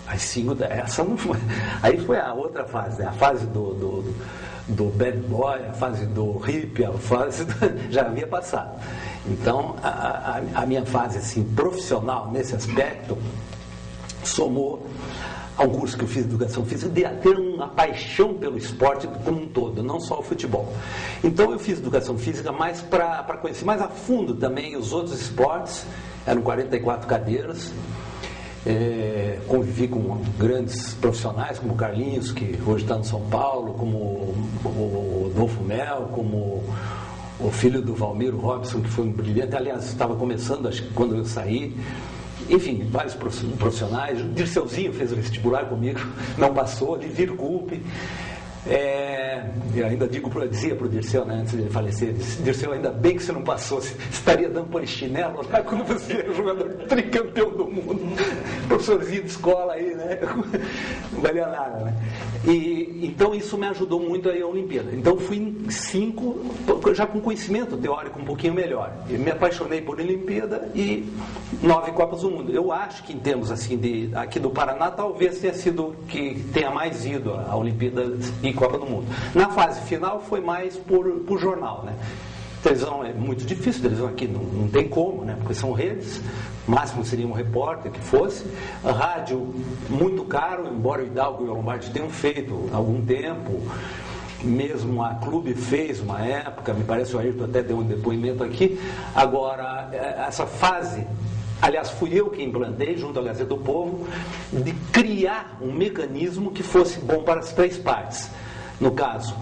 As 5, essa não foi. Aí foi a outra fase, né? A fase do bad boy, a fase do hippie, a fase já havia passado. Então, a minha fase assim, profissional nesse aspecto somou a um curso que eu fiz de educação física, de ter uma paixão pelo esporte como um todo, não só o futebol. Então eu fiz educação física mais para conhecer mais a fundo também os outros esportes. Eram 44 cadeiras. Convivi com grandes profissionais como o Carlinhos, que hoje está no São Paulo, como o Adolfo Mel, como o filho do Valmiro Robson, que foi um brilhante, aliás, estava começando, acho que quando eu saí. Enfim, vários profissionais. O Dirceuzinho fez o vestibular comigo, não passou. Livir Culpe. Eu ainda dizia para o Dirceu, né, antes de ele falecer, Dirceu, ainda bem que você não passou, você estaria dando polichinelo lá quando você era jogador tricampeão do mundo, professorzinho de escola aí, né? Não valia nada, né? Então isso me ajudou muito aí a Olimpíada. Então fui em 5, já com conhecimento teórico um pouquinho melhor. Eu me apaixonei por Olimpíada e 9 Copas do Mundo. Eu acho que em termos assim aqui do Paraná, talvez tenha sido que tenha mais ido a Olimpíada e Copa do Mundo. Na fase final foi mais por jornal, né? Televisão é muito difícil, televisão aqui não tem como, né? Porque são redes, máximo seria um repórter que fosse. A rádio, muito caro, embora o Hidalgo e o Lombardi tenham feito há algum tempo. Mesmo a Clube fez uma época, me parece o Ayrton até deu um depoimento aqui. Agora, essa fase, aliás, fui eu que implantei, junto à Gazeta do Povo, de criar um mecanismo que fosse bom para as 3 partes. No caso,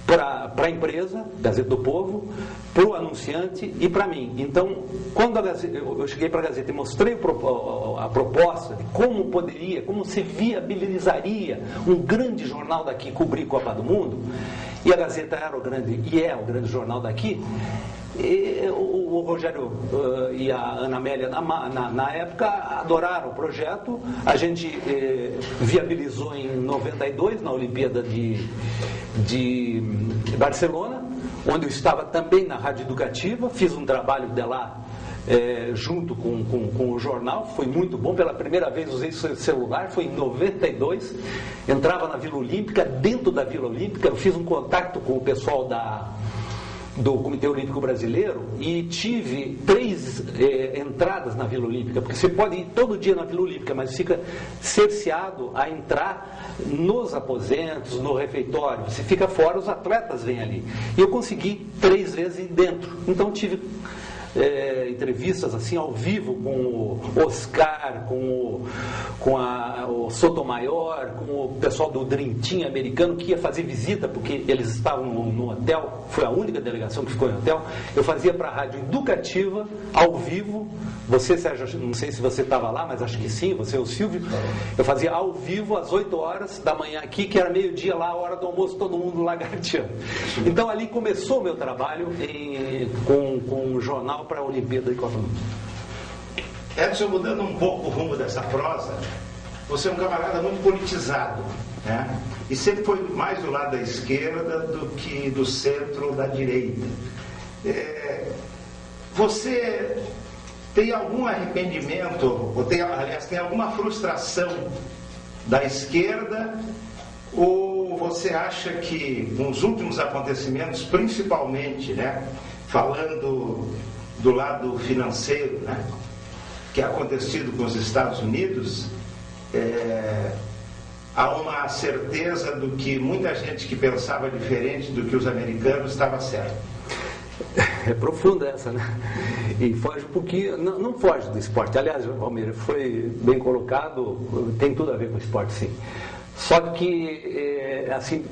para a empresa, Gazeta do Povo, para o anunciante e para mim. Então, quando eu cheguei para a Gazeta e mostrei a proposta de como se viabilizaria um grande jornal daqui cobrir Copa do Mundo, e a Gazeta era o grande jornal daqui, o Rogério e a Ana Amélia na época adoraram o projeto. A gente viabilizou em 92 na Olimpíada de Barcelona, onde eu estava também na Rádio Educativa, fiz um trabalho de lá junto com o jornal, foi muito bom. Pela primeira vez usei celular, foi em 92, entrava na Vila Olímpica. Dentro da Vila Olímpica eu fiz um contato com o pessoal do Comitê Olímpico Brasileiro e tive 3 entradas na Vila Olímpica, porque você pode ir todo dia na Vila Olímpica, mas fica cerceado a entrar nos aposentos, no refeitório. Você fica fora, os atletas vêm ali. E eu consegui 3 vezes dentro. Então tive entrevistas assim ao vivo com o Oscar, com o Sotomayor, com o pessoal do Dream Team americano que ia fazer visita, porque eles estavam no hotel. Foi a única delegação que ficou em hotel. Eu fazia para a Rádio Educativa ao vivo. Você, Sérgio, não sei se você estava lá, mas acho que sim, você e o Silvio. Eu fazia ao vivo às 8 horas da manhã aqui, que era meio-dia lá, a hora do almoço, todo mundo lagarteando. Então ali começou o meu trabalho com o jornal para a Olimpíada de Copa do Mundo. Edson, mudando um pouco o rumo dessa prosa, você é um camarada muito politizado, né? E sempre foi mais do lado da esquerda do que do centro ou da direita. Você tem algum arrependimento, ou tem alguma frustração da esquerda, ou você acha que com os últimos acontecimentos, principalmente, né, falando do lado financeiro, né, que é acontecido com os Estados Unidos, há uma certeza do que muita gente que pensava diferente do que os americanos estava certo? É profunda essa, né? E foge um pouquinho, não foge do esporte. Aliás, Valmir, foi bem colocado, tem tudo a ver com o esporte, sim. Só que, assim,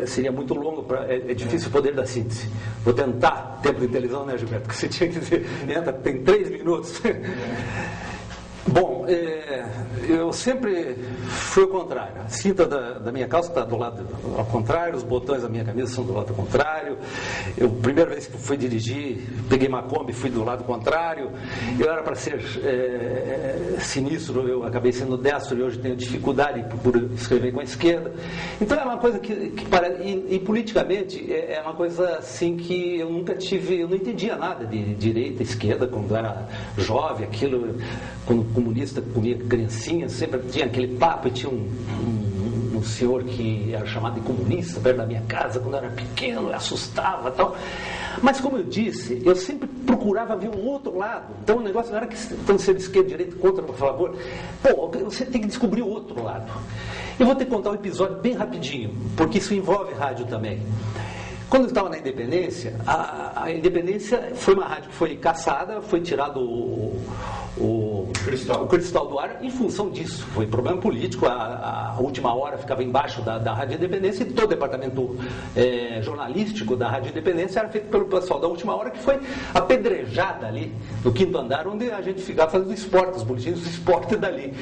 seria muito longo, é difícil o poder da síntese. Vou tentar, tempo de televisão, né, Gilberto? Porque você tinha que dizer, tem 3 minutos. Bom, eu sempre fui ao contrário. A cinta da minha calça está do lado ao contrário, os botões da minha camisa são do lado contrário. Eu, primeira vez que fui dirigir, peguei uma Kombi e fui do lado contrário. Eu era para ser sinistro, eu acabei sendo destro e hoje tenho dificuldade por escrever com a esquerda. Então é uma coisa que parece. E politicamente é uma coisa assim que eu nunca tive, eu não entendia nada de direita, esquerda, quando era jovem, aquilo. Quando comunista comia criancinha, sempre tinha aquele papo, e tinha um senhor que era chamado de comunista perto da minha casa quando eu era pequeno, eu assustava e tal. Mas como eu disse, eu sempre procurava ver um outro lado. Então o negócio não era que quando você de esquerda, direita, contra, por favor. Pô, você tem que descobrir o outro lado. Eu vou ter que contar um episódio bem rapidinho, porque isso envolve rádio também. Quando eu estava na Independência, a Independência foi uma rádio que foi caçada, foi tirado o cristal do ar em função disso. Foi problema político, a última hora ficava embaixo da Rádio Independência e todo o departamento jornalístico da Rádio Independência era feito pelo pessoal da última hora, que foi apedrejada ali no 5º andar, onde a gente ficava fazendo esporte, os boletins do esporte dali.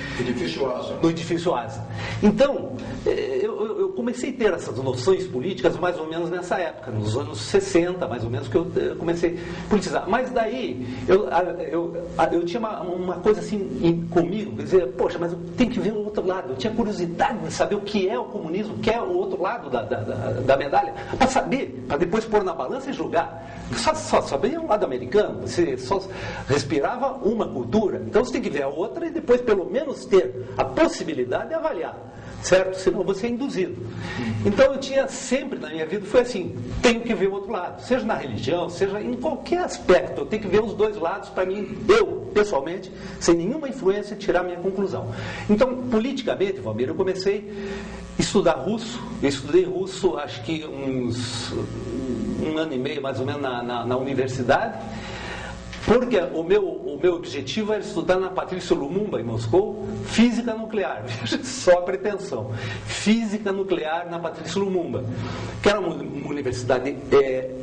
No edifício Asa. Então, eu comecei a ter essas noções políticas mais ou menos nessa época, nos anos 60, mais ou menos, que eu comecei a politizar. Mas daí, eu tinha uma coisa assim comigo, quer dizer, poxa, mas eu tenho que ver o outro lado. Eu tinha curiosidade de saber o que é o comunismo, o que é o outro lado da medalha, para saber, para depois pôr na balança e julgar. Só sabia um lado americano, você só respirava uma cultura, então você tem que ver a outra e depois pelo menos ter a possibilidade de avaliar, certo? Senão você é induzido. Então eu tinha sempre na minha vida, foi assim, tenho que ver o outro lado, seja na religião, seja em qualquer aspecto, eu tenho que ver os dois lados para mim, eu, pessoalmente, sem nenhuma influência, tirar minha conclusão. Então, politicamente, Valmir, eu comecei a estudar russo. Eu estudei russo, acho que um ano e meio, mais ou menos, na universidade, porque o meu objetivo era estudar na Patrício Lumumba, em Moscou, física nuclear. Veja só a pretensão. Física nuclear na Patrício Lumumba, que era uma universidade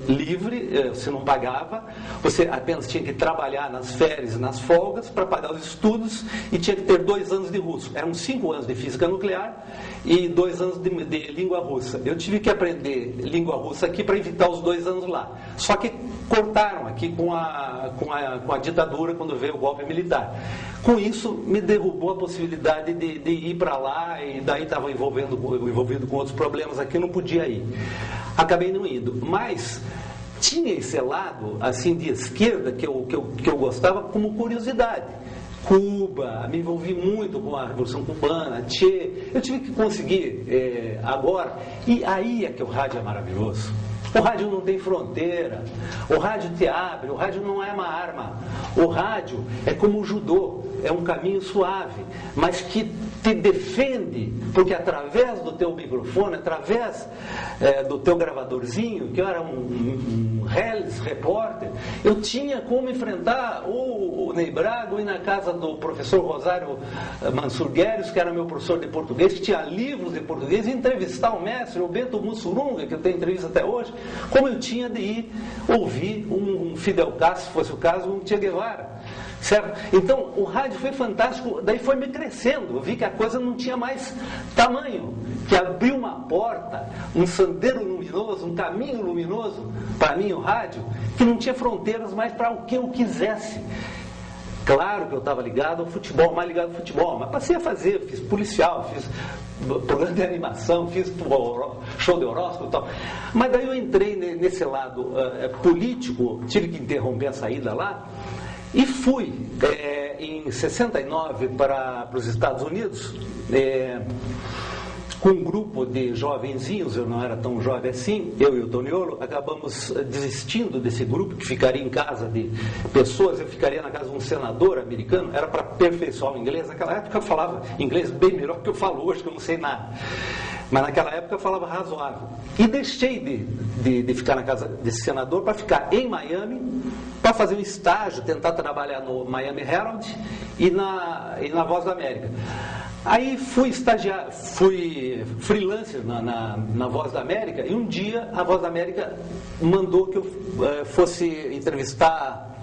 livre, você não pagava, você apenas tinha que trabalhar nas férias e nas folgas para pagar os estudos e tinha que ter 2 anos de russo. Eram 5 anos de física nuclear e 2 anos de língua russa. Eu tive que aprender língua russa aqui para evitar os 2 anos lá. Só que cortaram aqui com a ditadura quando veio o golpe militar. Com isso, me derrubou a possibilidade de ir para lá, e daí estava envolvido com outros problemas aqui, não podia ir. Acabei não indo. Mas tinha esse lado assim de esquerda que eu gostava como curiosidade. Cuba, me envolvi muito com a Revolução Cubana, Che. Eu tive que conseguir agora, e aí é que o rádio é maravilhoso. O rádio não tem fronteira, o rádio te abre, o rádio não é uma arma. O rádio é como o judô, é um caminho suave, mas que te defende, porque através do teu microfone, através do teu gravadorzinho, que eu era um repórter, eu tinha como enfrentar o Ney Braga, ou ir na casa do professor Rosário Mansur Guedes, que era meu professor de português, que tinha livros de português, e entrevistar o mestre, o Bento Mussurunga, que eu tenho entrevista até hoje, como eu tinha de ir ouvir um Fidel Castro, se fosse o caso, um Che Guevara. Certo? Então o rádio foi fantástico, daí foi me crescendo, eu vi que a coisa não tinha mais tamanho, que abriu uma porta, um sandeiro luminoso, um caminho luminoso para mim, o rádio, que não tinha fronteiras mais para o que eu quisesse. Claro que eu estava ligado ao futebol, mais ligado ao futebol, mas passei a fazer, fiz policial, fiz programa de animação, fiz show de horóscopo e tal. Mas daí eu entrei nesse lado político, tive que interromper a saída lá, e fui em 69 para os Estados Unidos, com um grupo de jovenzinhos, eu não era tão jovem assim, eu e o Toniolo, acabamos desistindo desse grupo, que ficaria em casa de pessoas, eu ficaria na casa de um senador americano, era para aperfeiçoar o inglês. Naquela época eu falava inglês bem melhor que eu falo hoje, que eu não sei nada. Mas naquela época eu falava razoável. E deixei de ficar na casa desse senador para ficar em Miami, para fazer um estágio, tentar trabalhar no Miami Herald e na Voz da América. Aí fui freelancer na Voz da América, e um dia a Voz da América mandou que eu fosse entrevistar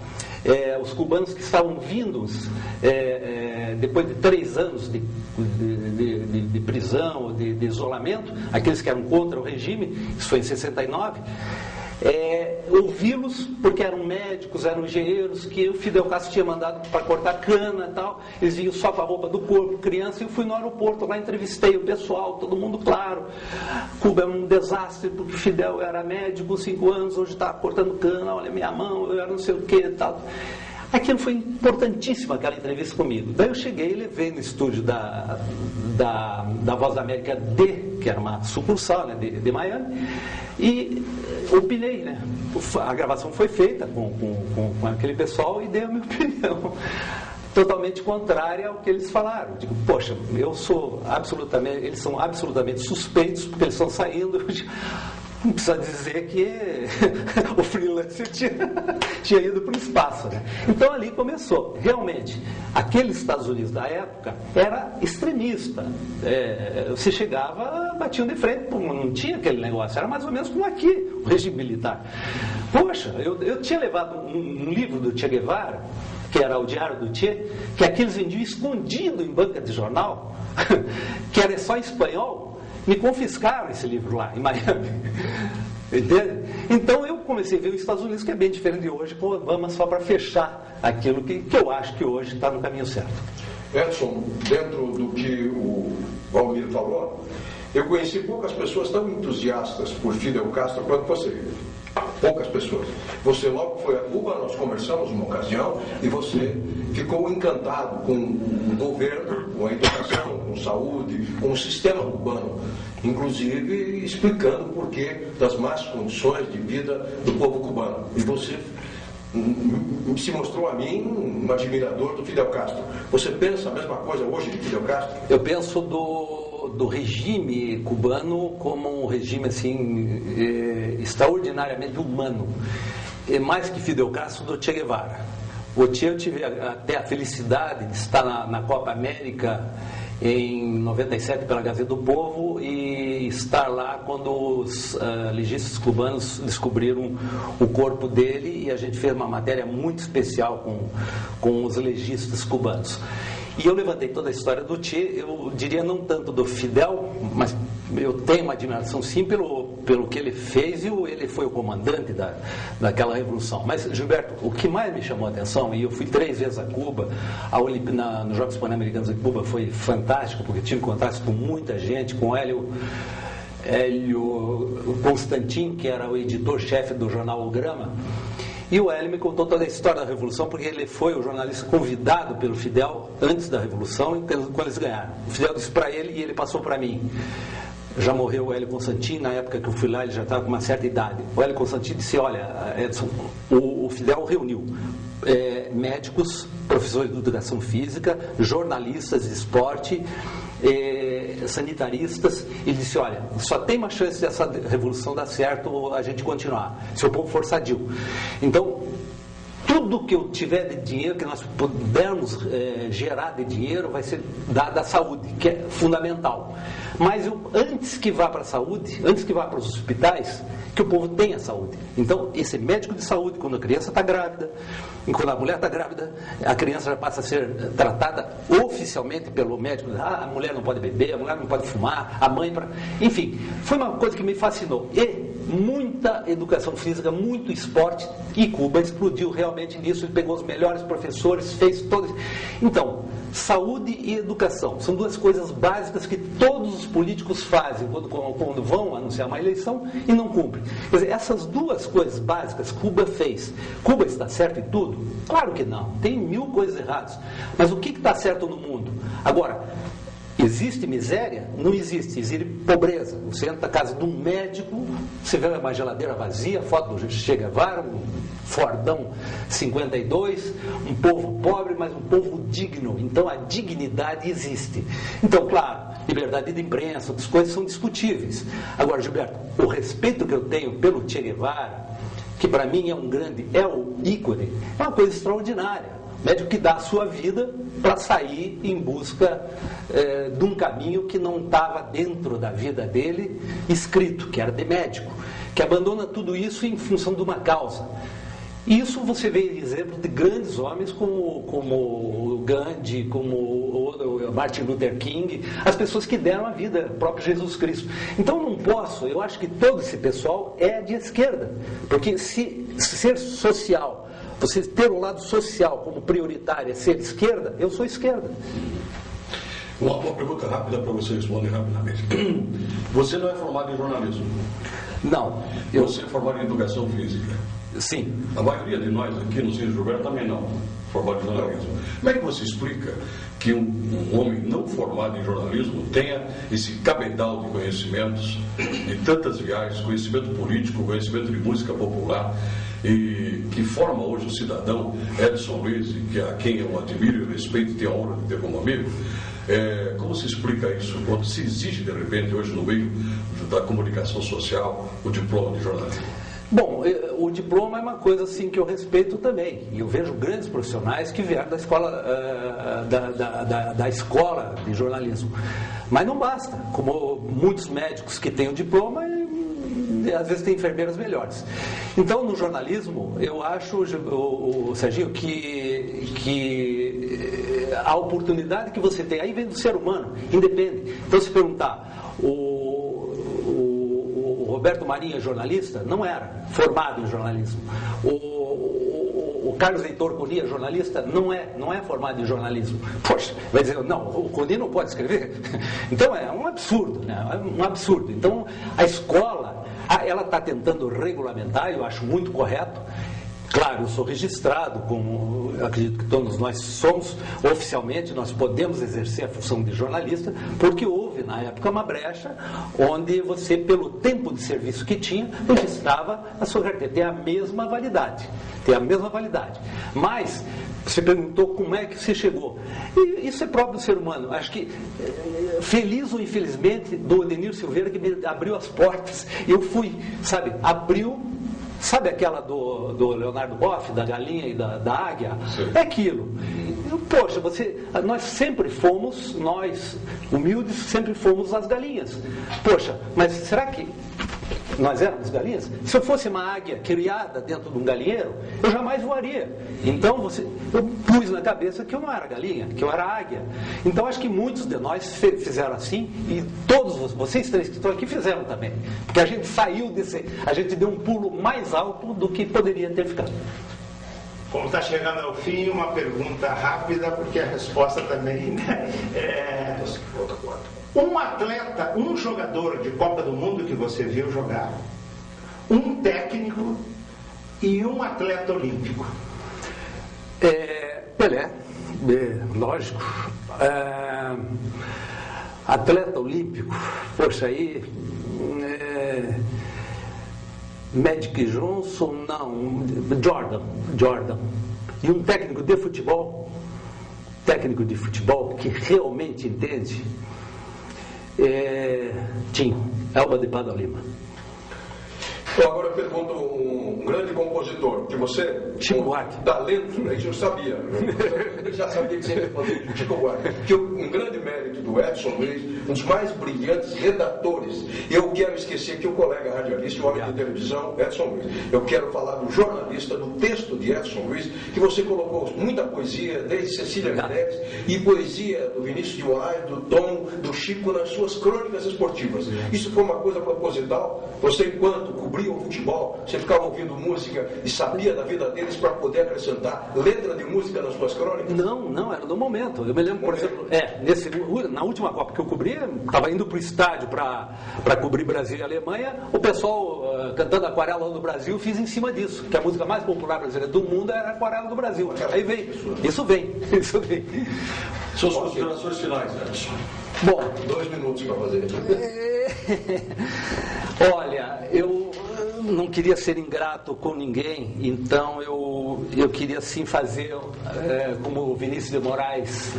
os cubanos que estavam vindos depois de 3 anos de prisão, de isolamento, aqueles que eram contra o regime, isso foi em 69, ouvi-los, porque eram médicos, eram engenheiros, que o Fidel Castro tinha mandado para cortar cana e tal, eles vinham só com a roupa do corpo, criança, e eu fui no aeroporto, lá entrevistei o pessoal, todo mundo claro, Cuba é um desastre, porque o Fidel era médico, 5 anos, hoje está cortando cana, olha minha mão, eu era não sei o que e tal. Aquilo foi importantíssimo, aquela entrevista comigo. Daí eu cheguei e levei no estúdio da Voz da América D, que era uma sucursal, né, de Miami, e opinei, né? A gravação foi feita com aquele pessoal e dei a minha opinião. Totalmente contrária ao que eles falaram. Eu digo, poxa, eles são absolutamente suspeitos, porque eles estão saindo. Não precisa dizer que o freelancer tinha ido para o espaço, né? Então ali começou. Realmente, aquele Estados Unidos da época era extremista. Você chegava, batiam de frente, não tinha aquele negócio, era mais ou menos como aqui, o regime militar. Poxa, eu tinha levado um livro do Che Guevara, que era o Diário do Che, que aqueles vendiam escondido em banca de jornal, que era só em espanhol. Me confiscaram esse livro lá em Miami. Entende? Então eu comecei a ver os Estados Unidos, que é bem diferente de hoje, com Obama, só para fechar aquilo que eu acho que hoje está no caminho certo. Edson, dentro do que o Valmir falou, eu conheci poucas pessoas tão entusiastas por Fidel Castro quanto você. Poucas pessoas. Você logo foi a Cuba, nós conversamos uma ocasião, e você ficou encantado com o governo, com a educação, com a saúde, com o sistema cubano, inclusive explicando o porquê das más condições de vida do povo cubano. E você se mostrou a mim um admirador do Fidel Castro. Você pensa a mesma coisa hoje de Fidel Castro? Eu penso do regime cubano como um regime assim extraordinariamente humano, mais que Fidel Castro, do Che Guevara. O Che, eu tive até a felicidade de estar na Copa América em 97 pela Gazeta do Povo e estar lá quando os legistas cubanos descobriram o corpo dele, e a gente fez uma matéria muito especial com os legistas cubanos. E eu levantei toda a história do Che, eu diria não tanto do Fidel, mas eu tenho uma admiração sim pelo que ele fez, e ele foi o comandante daquela revolução. Mas, Gilberto, o que mais me chamou a atenção, e eu fui 3 vezes a Cuba, nos Jogos Pan-Americanos de Cuba foi fantástico, porque tive contato com muita gente, com Hélio Constantin, que era o editor-chefe do jornal O Grama. E o Hélio me contou toda a história da Revolução, porque ele foi o jornalista convidado pelo Fidel antes da Revolução, quando eles ganharam. O Fidel disse para ele e ele passou para mim. Já morreu o Hélio Constantin, na época que eu fui lá ele já estava com uma certa idade. O Hélio Constantin disse, olha, Edson, o Fidel reuniu médicos, professores de educação física, jornalistas de esporte, sanitaristas, e disse, olha, só tem uma chance dessa revolução dar certo, a gente continuar, se o povo for sadio. Então, tudo que eu tiver de dinheiro, que nós pudermos gerar de dinheiro, vai ser dado à saúde, que é fundamental. Mas antes que vá para a saúde, antes que vá para os hospitais, que o povo tenha saúde. Então, esse médico de saúde, quando a criança está grávida, quando a mulher está grávida, a criança já passa a ser tratada oficialmente pelo médico. A mulher não pode beber, a mulher não pode fumar, a mãe... Enfim, foi uma coisa que me fascinou. E muita educação física, muito esporte, e Cuba explodiu realmente nisso. Ele pegou os melhores professores, fez todos... Então, saúde e educação são 2 coisas básicas que todos os políticos fazem quando vão anunciar uma eleição e não cumprem. Quer dizer, essas 2 coisas básicas Cuba fez. Cuba está certo em tudo? Claro que não. Tem 1000 coisas erradas. Mas o que está certo no mundo? Agora, existe miséria? Não existe. Existe pobreza. Você entra na casa de um médico, você vê uma geladeira vazia, foto do Che Guevara, um Fordão 52, um povo pobre, mas um povo digno. Então a dignidade existe. Então, claro, liberdade de imprensa, outras coisas são discutíveis. Agora, Gilberto, o respeito que eu tenho pelo Che Guevara, que para mim é o ícone, é uma coisa extraordinária. Médico que dá a sua vida para sair em busca de um caminho que não estava dentro da vida dele escrito, que era de médico, que abandona tudo isso em função de uma causa. E isso você vê exemplos de grandes homens como o Gandhi, como o Martin Luther King, as pessoas que deram a vida, o próprio Jesus Cristo. Então não posso, eu acho que todo esse pessoal é de esquerda, porque se ser social, você ter o lado social como prioritário é ser esquerda, eu sou esquerda. Uma pergunta rápida para você responder rapidamente. Você não é formado em jornalismo? Não. Você é formado em educação física? Sim. A maioria de nós aqui no Cine Gilberto também não, formado em jornalismo. Como é que você explica que um homem não formado em jornalismo tenha esse cabedal de conhecimentos, de tantas viagens, conhecimento político, conhecimento de música popular, e que forma hoje o cidadão Edson Luiz, a quem eu admiro e respeito e tenho a honra de ter como amigo? Como se explica isso quando se exige, de repente, hoje no meio da comunicação social, o diploma de jornalismo? Bom, o diploma é uma coisa assim que eu respeito também. E eu vejo grandes profissionais que vieram da escola, da escola de jornalismo. Mas não basta, como muitos médicos que têm o diploma, e às vezes tem enfermeiras melhores. Então, no jornalismo, eu acho, o Serginho, que a oportunidade que você tem, aí vem do ser humano, independe. Então, se perguntar, o Roberto Marinho é jornalista? Não era formado em jornalismo. O Carlos Heitor Coni é jornalista? Não é formado em jornalismo. Poxa, vai dizer, não, o Coni não pode escrever? Então é um absurdo, né? É um absurdo. Então a escola, ela está tentando regulamentar, eu acho muito correto. Claro, eu sou registrado, como eu acredito que todos nós somos, oficialmente nós podemos exercer a função de jornalista, porque houve na época uma brecha onde você, pelo tempo de serviço que tinha, registrava a sua carteira, tem a mesma validade, mas você perguntou como é que você chegou, e isso é próprio do ser humano. Acho que feliz ou infelizmente do Odenir Silveira, que me abriu as portas, eu fui, abriu. Sabe aquela do Leonardo Boff, da galinha e da águia? Sim. É aquilo. Poxa, nós sempre fomos, nós humildes, sempre fomos as galinhas. Poxa, mas será que nós éramos galinhas? Se eu fosse uma águia criada dentro de um galinheiro, eu jamais voaria. Então eu pus na cabeça que eu não era galinha, que eu era águia. Então acho que muitos de nós fizeram assim, e todos vocês três que estão aqui fizeram também. Porque a gente saiu a gente deu um pulo mais alto do que poderia ter ficado. Como está chegando ao fim, uma pergunta rápida, porque a resposta também, né? Um atleta, um jogador de Copa do Mundo que você viu jogar, um técnico e um atleta olímpico. Pelé, lógico. Atleta olímpico, poxa, aí Magic Johnson, não, Jordan. E um técnico de futebol que realmente entende, Tim, Elba de Padua Lima. Então, agora eu pergunto um grande compositor, que você, Chico Buarque. Talento, isso eu sabia. Eu já sabia que você ia responder Chico Buarque. Que um grande mérito do Edson Luiz, um dos mais brilhantes redatores. Eu quero esquecer que o colega radialista, o homem de televisão, Edson Luiz. Eu quero falar do jornalista, do texto de Edson Luiz, que você colocou muita poesia, desde Cecília Meirelles, e poesia do Vinícius de Moraes, do Tom, do Chico, nas suas crônicas esportivas. Isso foi uma coisa proposital. Você, enquanto cobria o futebol, você ficava ouvindo música e sabia da vida deles para poder acrescentar letra de música nas suas crônicas? Não, era no momento. Eu me lembro, por exemplo, na última Copa que eu cobri, estava indo para o estádio para cobrir Brasil e Alemanha, o pessoal cantando Aquarela do Brasil, fiz em cima disso, que a música mais popular brasileira do mundo era Aquarela do Brasil. Aí vem, isso vem. Suas considerações finais, Edson. Bom, 2 minutos para fazer. Olha, eu não queria ser ingrato com ninguém, então eu queria sim fazer, como o Vinícius de Moraes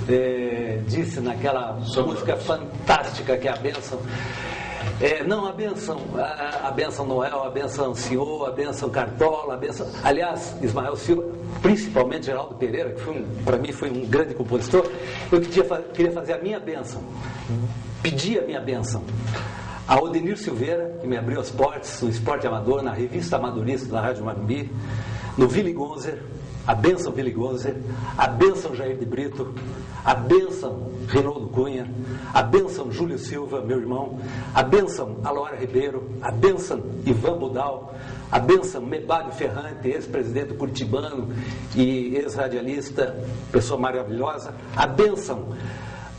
disse naquela música fantástica que é a Bênção. A Bênção Noel, a Bênção Senhor, a Bênção Cartola, a Bênção... Aliás, Ismael Silva, principalmente Geraldo Pereira, que para mim foi um grande compositor, eu queria fazer a minha bênção, pedir a minha bênção a Odenir Silveira, que me abriu as portas no esporte amador, na revista Amadorista da Rádio Marumbi, no Willy Gonzer, a bênção Willy Gonzer, a bênção Jair de Brito, a bênção Reinaldo Cunha, a bênção Júlio Silva, meu irmão, a bênção Alora Ribeiro, a bênção Ivan Budal, a bênção Mebádio Ferrante, ex-presidente curitibano e ex-radialista, pessoa maravilhosa, a bênção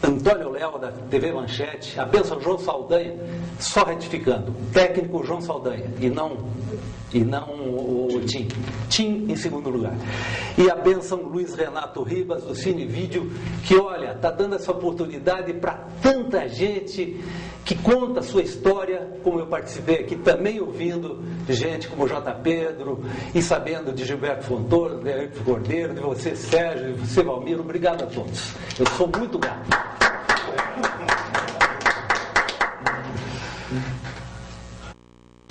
Antônio Léo, da TV Manchete, a bênção João Saldanha, só retificando, técnico João Saldanha, e não o Tim. Tim em segundo lugar. E a bênção Luiz Renato Ribas, do Cine Vídeo, que olha, está dando essa oportunidade para tanta gente que conta a sua história, como eu participei aqui, também ouvindo gente como J. Pedro, e sabendo de Gilberto Fontoura, de Henrique Cordeiro, de você, Sérgio, de você, Valmiro. Obrigado a todos. Eu sou muito grato.